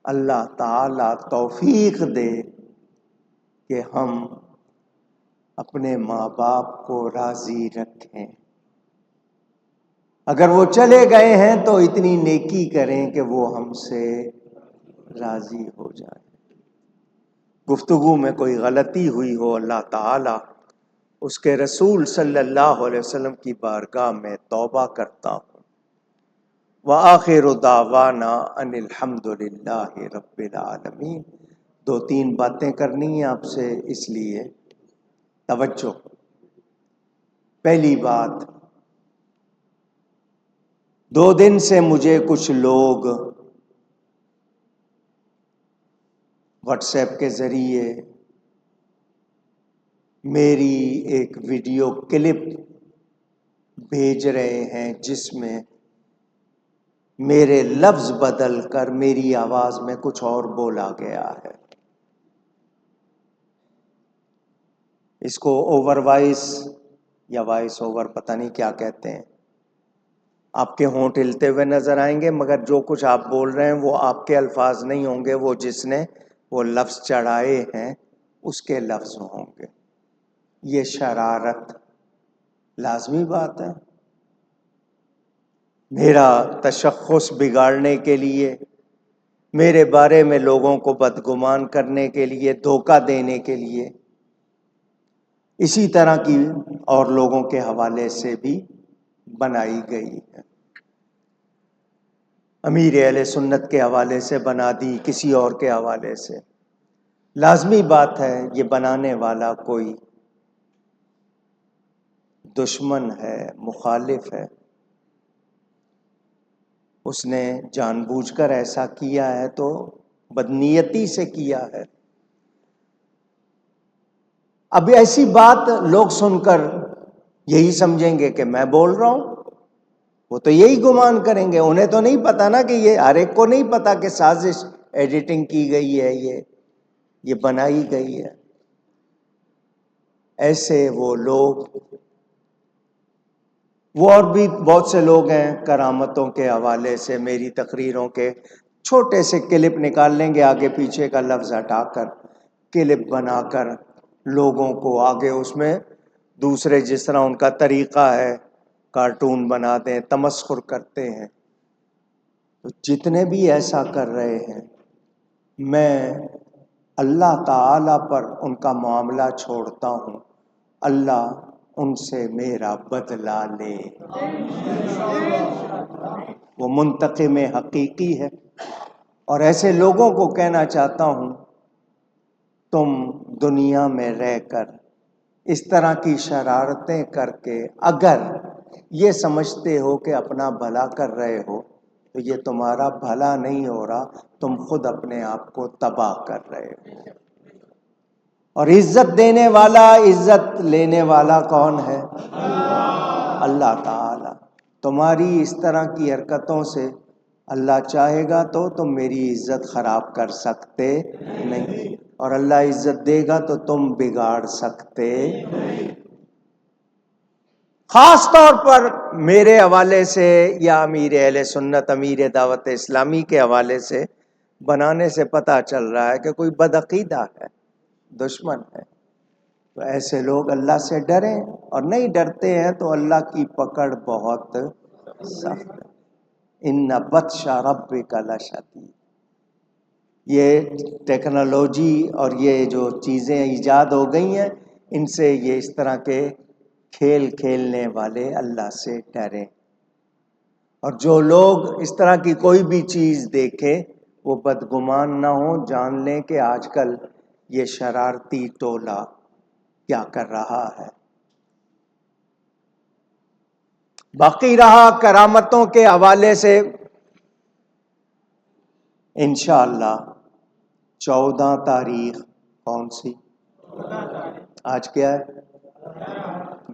اللہ تعالی توفیق دے کہ ہم اپنے ماں باپ کو راضی رکھیں، اگر وہ چلے گئے ہیں تو اتنی نیکی کریں کہ وہ ہم سے راضی ہو جائیں۔ گفتگو میں کوئی غلطی ہوئی ہو، اللہ تعالی اس کے رسول صلی اللہ علیہ وسلم کی بارگاہ میں توبہ کرتا ہوں۔ وآخر دعوانا ان الحمد للہ رب العالمین۔ دو تین باتیں کرنی ہیں آپ سے، اس لیے توجہ۔ پہلی بات، 2 دن سے مجھے کچھ لوگ واٹس ایپ کے ذریعے میری ایک ویڈیو کلپ بھیج رہے ہیں جس میں میرے لفظ بدل کر میری آواز میں کچھ اور بولا گیا ہے۔ اس کو اوور وائس یا وائس اوور پتہ نہیں کیا کہتے ہیں۔ آپ کے ہونٹ ہلتے ہوئے نظر آئیں گے، مگر جو کچھ آپ بول رہے ہیں وہ آپ کے الفاظ نہیں ہوں گے، وہ جس نے وہ لفظ چڑھائے ہیں اس کے لفظ ہوں گے۔ یہ شرارت لازمی بات ہے، میرا تشخص بگاڑنے کے لیے، میرے بارے میں لوگوں کو بدگمان کرنے کے لیے، دھوکہ دینے کے لیے، اسی طرح کی اور لوگوں کے حوالے سے بھی بنائی گئی ہے۔ امیر اہل سنت کے حوالے سے بنا دی، کسی اور کے حوالے سے۔ لازمی بات ہے یہ بنانے والا کوئی دشمن ہے، مخالف ہے، اس نے جان بوجھ کر ایسا کیا ہے تو بدنیتی سے کیا ہے۔ اب ایسی بات لوگ سن کر یہی سمجھیں گے کہ میں بول رہا ہوں، وہ تو یہی گمان کریں گے، انہیں تو نہیں پتا نا کہ یہ ہر ایک کو نہیں پتا کہ سازش ایڈیٹنگ کی گئی ہے، یہ بنائی گئی ہے۔ ایسے وہ لوگ وہ اور بھی بہت سے لوگ ہیں کرامتوں کے حوالے سے میری تقریروں کے چھوٹے سے کلپ نکال لیں گے، آگے پیچھے کا لفظ ہٹا کر کلپ بنا کر لوگوں کو آگے اس میں دوسرے جس طرح ان کا طریقہ ہے کارٹون بنا دیں، تمسخر کرتے ہیں. تو جتنے بھی ایسا کر رہے ہیں، میں اللہ تعالی پر ان کا معاملہ چھوڑتا ہوں، اللہ ان سے میرا بدلہ لے. وہ منتقم حقیقی ہے. اور ایسے لوگوں کو کہنا چاہتا ہوں، تم دنیا میں رہ کر اس طرح کی شرارتیں کر کے اگر یہ سمجھتے ہو کہ اپنا بھلا کر رہے ہو تو یہ تمہارا بھلا نہیں ہو رہا، تم خود اپنے آپ کو تباہ کر رہے ہو. اور عزت دینے والا، عزت لینے والا کون ہے؟ اللہ تعالی. تمہاری اس طرح کی حرکتوں سے اللہ چاہے گا تو تم میری عزت خراب کر سکتے نہیں، اور اللہ عزت دے گا تو تم بگاڑ سکتے. خاص طور پر میرے حوالے سے یا امیر اہل سنت، امیر دعوت اسلامی کے حوالے سے بنانے سے پتہ چل رہا ہے کہ کوئی بدعقیدہ ہے، دشمن ہے. تو ایسے لوگ اللہ سے ڈریں، اور نہیں ڈرتے ہیں تو اللہ کی پکڑ بہت سخت ہے. ان بطش ربک لشدید. یہ ٹیکنالوجی اور یہ جو چیزیں ایجاد ہو گئی ہیں، ان سے یہ اس طرح کے کھیل کھیلنے والے اللہ سے ڈریں. اور جو لوگ اس طرح کی کوئی بھی چیز دیکھیں وہ بدگمان نہ ہوں، جان لیں کہ آج کل یہ شرارتی ٹولہ کیا کر رہا ہے. باقی رہا کرامتوں کے حوالے سے، انشاءاللہ 14 تاریخ کون سی؟ آج کیا ہے؟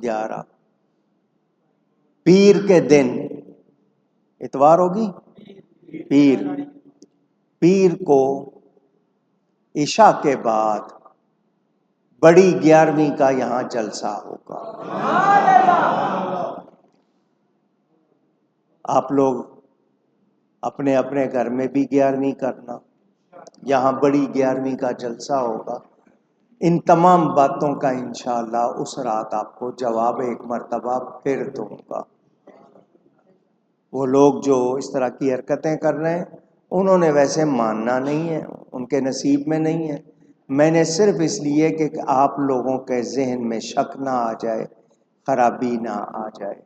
11. پیر کے دن، اتوار ہوگی، پیر کو عشاء کے بعد بڑی 11ویں کا یہاں جلسہ ہوگا. آپ لوگ اپنے اپنے گھر میں بھی 11ویں کرنا، یہاں بڑی 11ویں کا جلسہ ہوگا. ان تمام باتوں کا انشاءاللہ اس رات آپ کو جواب ایک مرتبہ پھر دوں گا. وہ لوگ جو اس طرح کی حرکتیں کر رہے ہیں انہوں نے ویسے ماننا نہیں ہے، ان کے نصیب میں نہیں ہے. میں نے صرف اس لیے کہ آپ لوگوں کے ذہن میں شک نہ آ جائے، خرابی نہ آ جائے.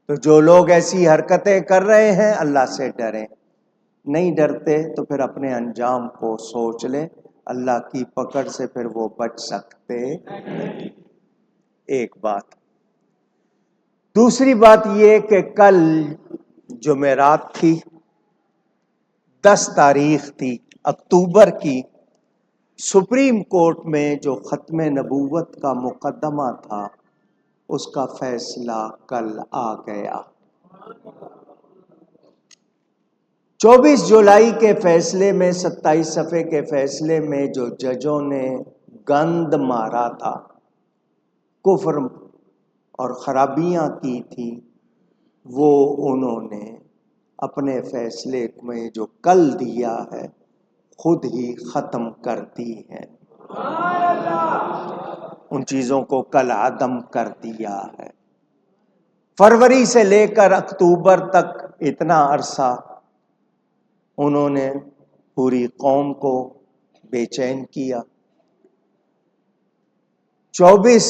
تو جو لوگ ایسی حرکتیں کر رہے ہیں اللہ سے ڈریں. نہیں ڈرتے تو پھر اپنے انجام کو سوچ لیں، اللہ کی پکڑ سے پھر وہ بچ سکتے. ایک بات. دوسری بات یہ کہ کل جمعرات تھی، 10 تاریخ تھی اکتوبر کی. سپریم کورٹ میں جو ختم نبوت کا مقدمہ تھا اس کا فیصلہ کل آ گیا. 24 جولائی کے فیصلے میں، 27 صفحے کے فیصلے میں جو ججوں نے گند مارا تھا، کفر اور خرابیاں کی تھی، وہ انہوں نے اپنے فیصلے میں جو کل دیا ہے خود ہی ختم کر دی ہے. ان چیزوں کو کل عدم کر دیا ہے. فروری سے لے کر اکتوبر تک اتنا عرصہ انہوں نے پوری قوم کو بے چین کیا. 24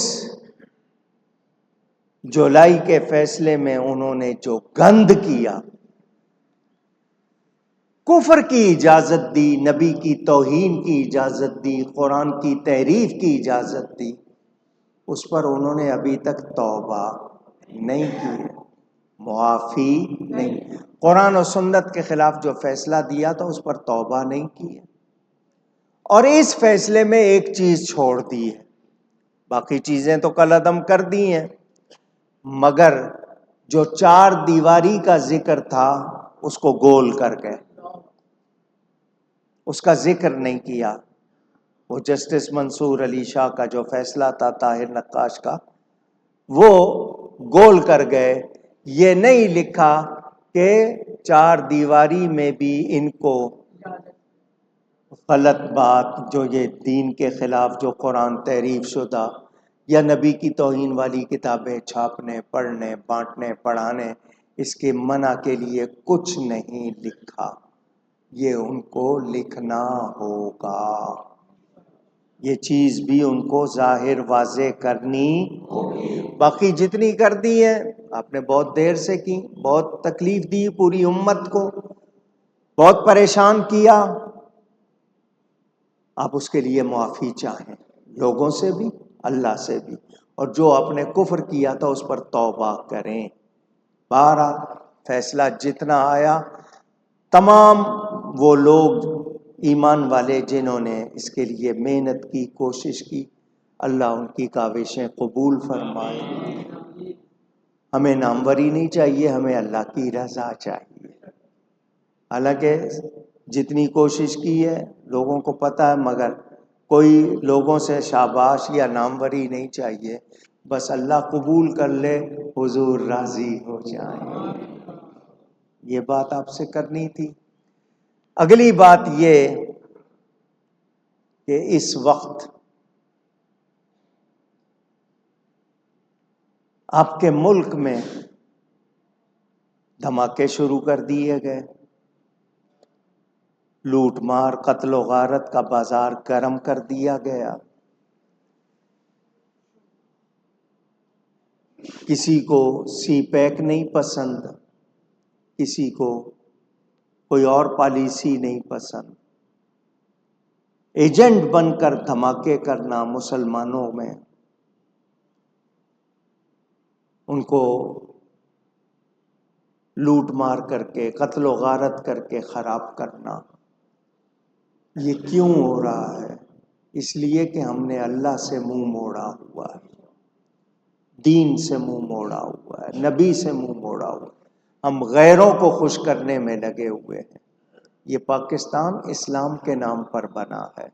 جولائی کے فیصلے میں انہوں نے جو گند کیا، کفر کی اجازت دی، نبی کی توہین کی اجازت دی، قرآن کی تحریف کی اجازت دی، اس پر انہوں نے ابھی تک توبہ نہیں کی ہے، معافی نہیں. قرآن و سنت کے خلاف جو فیصلہ دیا تھا اس پر توبہ نہیں کی ہے. اور اس فیصلے میں ایک چیز چھوڑ دی ہے، باقی چیزیں تو کل عدم کر دی ہیں، مگر جو 4 دیواری کا ذکر تھا اس کو گول کر گئے، اس کا ذکر نہیں کیا. وہ جسٹس منصور علی شاہ کا جو فیصلہ تھا طاہر نقاش کا، وہ گول کر گئے. یہ نہیں لکھا کہ چار دیواری میں بھی ان کو غلط بات جو یہ دین کے خلاف جو قرآن تحریف شدہ یا نبی کی توہین والی کتابیں چھاپنے پڑھنے بانٹنے پڑھانے اس کے منع کے لیے کچھ نہیں لکھا. یہ ان کو لکھنا ہوگا. یہ چیز بھی ان کو ظاہر واضح کرنی ہوگی. باقی جتنی کر دی ہے آپ نے بہت دیر سے کی, بہت تکلیف دی پوری امت کو, بہت پریشان کیا. آپ اس کے لیے معافی چاہیں, لوگوں سے بھی اللہ سے بھی, اور جو آپ نے کفر کیا تھا اس پر توبہ کریں. بہرحال فیصلہ جتنا آیا, تمام وہ لوگ ایمان والے جنہوں نے اس کے لیے محنت کی, کوشش کی, اللہ ان کی کاوشیں قبول فرمائے. ہمیں ناموری نہیں چاہیے, ہمیں اللہ کی رضا چاہیے. حالانکہ جتنی کوشش کی ہے لوگوں کو پتہ ہے, مگر کوئی لوگوں سے شاباش یا ناموری نہیں چاہیے. بس اللہ قبول کر لے, حضور راضی ہو جائیں. یہ بات آپ سے کرنی تھی. اگلی بات یہ کہ اس وقت آپ کے ملک میں دھماکے شروع کر دیے گئے, لوٹ مار قتل و غارت کا بازار گرم کر دیا گیا. کسی کو سی پیک نہیں پسند, کسی کو کوئی اور پالیسی نہیں پسند. ایجنٹ بن کر دھماکے کرنا مسلمانوں میں, ان کو لوٹ مار کر کے قتل و غارت کر کے خراب کرنا, یہ کیوں ہو رہا ہے؟ اس لیے کہ ہم نے اللہ سے منہ موڑا ہوا ہے, دین سے منہ موڑا ہوا ہے, نبی سے منہ موڑا ہوا ہے. ہم غیروں کو خوش کرنے میں لگے ہوئے ہیں. یہ پاکستان اسلام کے نام پر بنا ہے.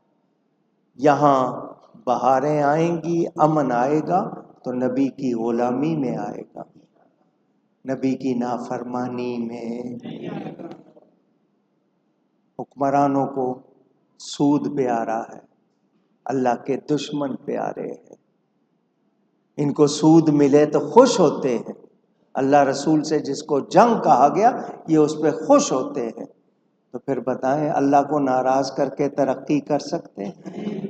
یہاں بہاریں آئیں گی, امن آئے گا تو نبی کی غلامی میں آئے گا, نبی کی نافرمانی میں. حکمرانوں کو سود پیارا ہے, اللہ کے دشمن پیارے ہیں. ان کو سود ملے تو خوش ہوتے ہیں. اللہ رسول سے جس کو جنگ کہا گیا یہ اس پہ خوش ہوتے ہیں. تو پھر بتائیں اللہ کو ناراض کر کے ترقی کر سکتے ہیں؟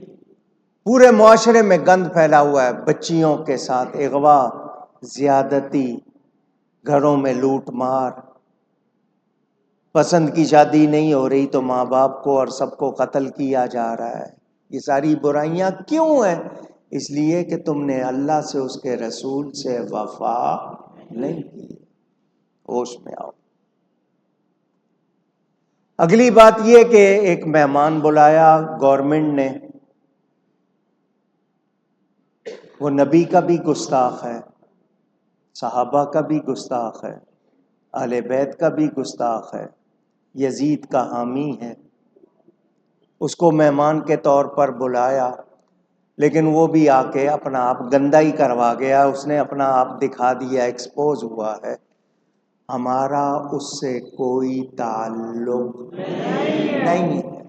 پورے معاشرے میں گند پھیلا ہوا ہے, بچیوں کے ساتھ اغوا, زیادتی, گھروں میں لوٹ مار, پسند کی شادی نہیں ہو رہی تو ماں باپ کو اور سب کو قتل کیا جا رہا ہے. یہ ساری برائیاں کیوں ہیں؟ اس لیے کہ تم نے اللہ سے اس کے رسول سے وفا نہیں کی. ہوش میں آؤ. اگلی بات یہ کہ ایک مہمان بلایا گورنمنٹ نے, وہ نبی کا بھی گستاخ ہے, صحابہ کا بھی گستاخ ہے, اہل بیت کا بھی گستاخ ہے, یزید کا حامی ہے. اس کو مہمان کے طور پر بلایا, لیکن وہ بھی آ کے اپنا آپ گندا ہی کروا گیا. اس نے اپنا آپ دکھا دیا, ایکسپوز ہوا ہے. ہمارا اس سے کوئی تعلق نہیں ہے.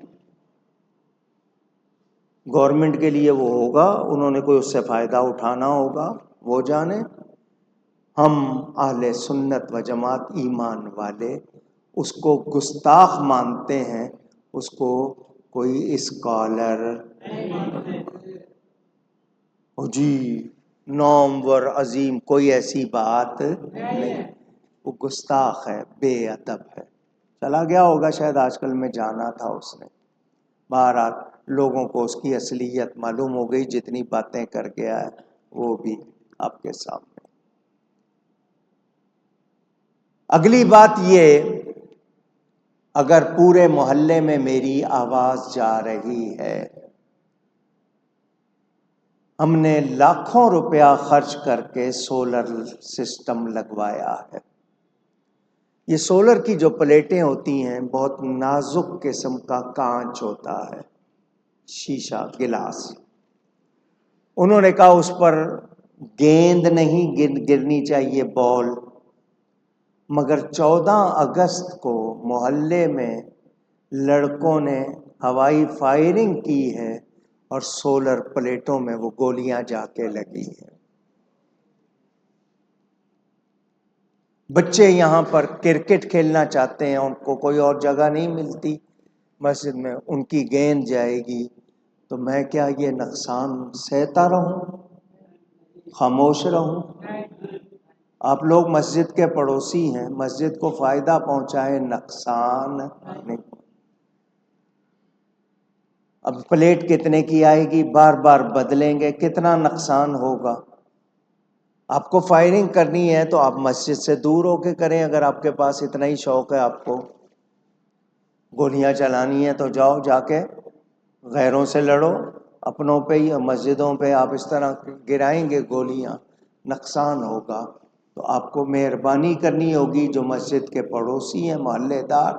گورنمنٹ کے لیے وہ ہوگا, انہوں نے کوئی اس سے فائدہ اٹھانا ہوگا, وہ جانے. ہم اہل سنت و جماعت ایمان والے اس کو گستاخ مانتے ہیں, اس کو کوئی اسکالر جی نامور عظیم کوئی ایسی بات نہیں. وہ گستاخ ہے, بے ادب ہے. چلا گیا ہوگا شاید, آج کل میں جانا تھا اس نے. بہرحال لوگوں کو اس کی اصلیت معلوم ہو گئی, جتنی باتیں کر گیا ہے وہ بھی آپ کے سامنے. اگلی بات یہ, اگر پورے محلے میں میری آواز جا رہی ہے, ہم نے لاکھوں روپیہ خرچ کر کے سولر سسٹم لگوایا ہے. یہ سولر کی جو پلیٹیں ہوتی ہیں بہت نازک قسم کا کانچ ہوتا ہے, شیشہ گلاس. انہوں نے کہا اس پر گیند نہیں گرنی چاہیے, بال, مگر 14 اگست کو محلے میں لڑکوں نے ہوائی فائرنگ کی ہے اور سولر پلیٹوں میں وہ گولیاں جا کے لگی ہیں۔ بچے یہاں پر کرکٹ کھیلنا چاہتے ہیں، ان کو کوئی اور جگہ نہیں ملتی مسجد میں، ان کی گیند جائے گی تو میں کیا یہ نقصان سہتا رہوں، خاموش رہوں؟ آپ لوگ مسجد کے پڑوسی ہیں، مسجد کو فائدہ پہنچائیں، نقصان نہیں۔ اب پلیٹ کتنے کی آئے گی، بار بار بدلیں گے، کتنا نقصان ہوگا۔ آپ کو فائرنگ کرنی ہے تو آپ مسجد سے دور ہو کے کریں، اگر آپ کے پاس اتنا ہی شوق ہے آپ کو گولیاں چلانی ہے تو جاؤ، جا کے غیروں سے لڑو، اپنوں پہ ہی مسجدوں پہ آپ اس طرح گرائیں گے گولیاں، نقصان ہوگا۔ تو آپ کو مہربانی کرنی ہوگی، جو مسجد کے پڑوسی ہیں، محلے دار،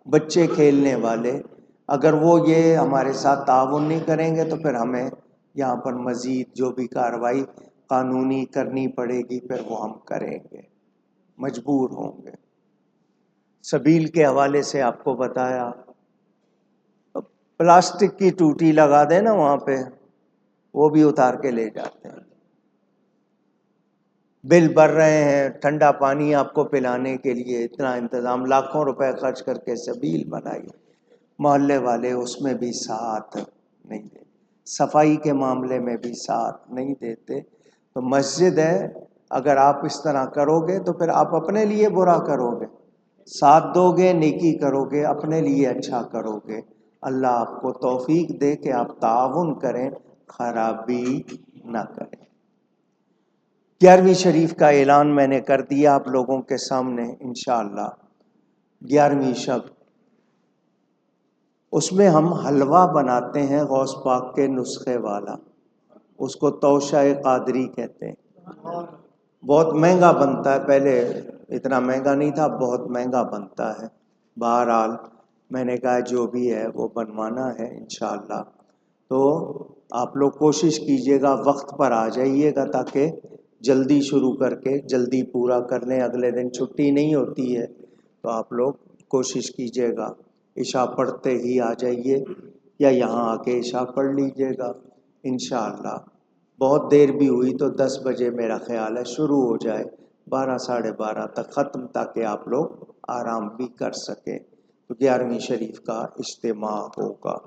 بچے کھیلنے والے، اگر وہ یہ ہمارے ساتھ تعاون نہیں کریں گے تو پھر ہمیں یہاں پر مزید جو بھی کارروائی قانونی کرنی پڑے گی پھر وہ ہم کریں گے، مجبور ہوں گے۔ سبیل کے حوالے سے آپ کو بتایا، پلاسٹک کی ٹوٹی لگا دیں نا وہاں پہ، وہ بھی اتار کے لے جاتے ہیں۔ بل بھر رہے ہیں ٹھنڈا پانی آپ کو پلانے کے لیے، اتنا انتظام، لاکھوں روپے خرچ کر کے سبیل بنائی، محلے والے اس میں بھی ساتھ نہیں دیتے، صفائی کے معاملے میں بھی ساتھ نہیں دیتے۔ تو مسجد ہے، اگر آپ اس طرح کرو گے تو پھر آپ اپنے لیے برا کرو گے، ساتھ دو گے نیکی کرو گے، اپنے لیے اچھا کرو گے۔ اللہ آپ کو توفیق دے کہ آپ تعاون کریں، خرابی نہ کریں۔ 11ویں شریف کا اعلان میں نے کر دیا آپ لوگوں کے سامنے، انشاءاللہ 11ویں شب، اس میں ہم حلوہ بناتے ہیں غوث پاک کے نسخے والا، اس کو توشہ قادری کہتے ہیں، بہت مہنگا بنتا ہے، پہلے اتنا مہنگا نہیں تھا، بہت مہنگا بنتا ہے۔ بہرحال میں نے کہا جو بھی ہے وہ بنوانا ہے انشاءاللہ، تو آپ لوگ کوشش کیجئے گا وقت پر آ جائیے گا تاکہ جلدی شروع کر کے جلدی پورا کر لیں، اگلے دن چھٹی نہیں ہوتی ہے، تو آپ لوگ کوشش کیجئے گا عشاء پڑھتے ہی آ جائیے، یا یہاں آ کے عشاء پڑھ لیجئے گا انشاءاللہ۔ بہت دیر بھی ہوئی تو 10 بجے میرا خیال ہے شروع ہو جائے، 12 ساڑھے 12 تک ختم، تاکہ آپ لوگ آرام بھی کر سکیں۔ تو 11ویں شریف کا اجتماع ہوگا۔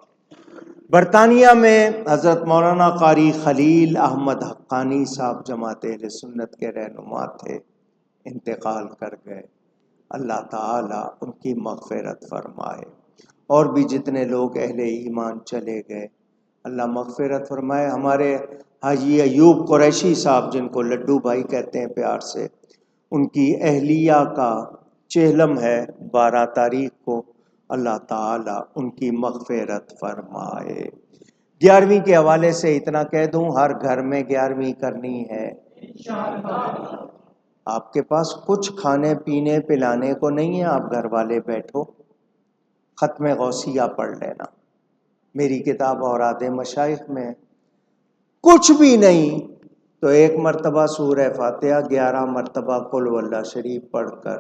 برطانیہ میں حضرت مولانا قاری خلیل احمد حقانی صاحب جماعت اہل سنت کے رہنما تھے، انتقال کر گئے، اللہ تعالیٰ ان کی مغفرت فرمائے، اور بھی جتنے لوگ اہل ایمان چلے گئے اللہ مغفرت فرمائے۔ ہمارے حاجی ایوب قریشی صاحب، جن کو لڈو بھائی کہتے ہیں پیار سے، ان کی اہلیہ کا چہلم ہے 12 تاریخ کو، اللہ تعالیٰ ان کی مغفرت فرمائے۔ 11ویں کے حوالے سے اتنا کہہ دوں، ہر گھر میں 11ویں کرنی ہے آپ کے پاس کچھ کھانے پینے پلانے کو نہیں ہے، آپ گھر والے بیٹھو، ختم غوثیہ پڑھ لینا، میری کتاب اوراد مشائخ میں، کچھ بھی نہیں تو 1 مرتبہ سورہ فاتحہ، 11 مرتبہ قل هو اللہ شریف پڑھ کر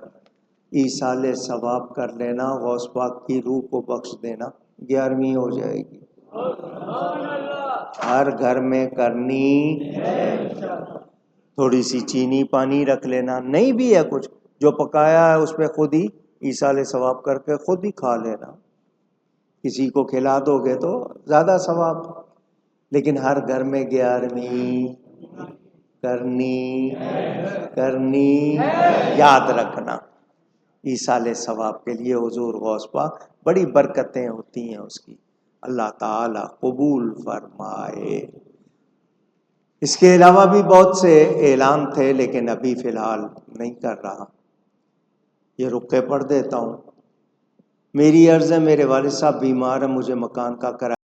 ایصال ثواب کر لینا، غوث پاک کی روح کو بخش دینا، 11ویں ہو جائے گی۔ ہر گھر میں کرنی ہے، تھوڑی سی چینی پانی رکھ لینا، نہیں بھی ہے کچھ، جو پکایا ہے اس پہ خود ہی ایصال ثواب کر کے خود ہی کھا لینا، کسی کو کھلا دو گے تو زیادہ ثواب، لیکن ہر گھر میں 11ویں کرنی یاد رکھنا، ایصال ثواب کے لیے حضور غوث پاک، بڑی برکتیں ہوتی ہیں اس کی، اللہ تعالی قبول فرمائے۔ اس کے علاوہ بھی بہت سے اعلان تھے لیکن ابھی فی الحال نہیں کر رہا، یہ رکے پڑھ دیتا ہوں۔ میری عرض ہے، میرے والد صاحب بیمار ہیں، مجھے مکان کا کرایہ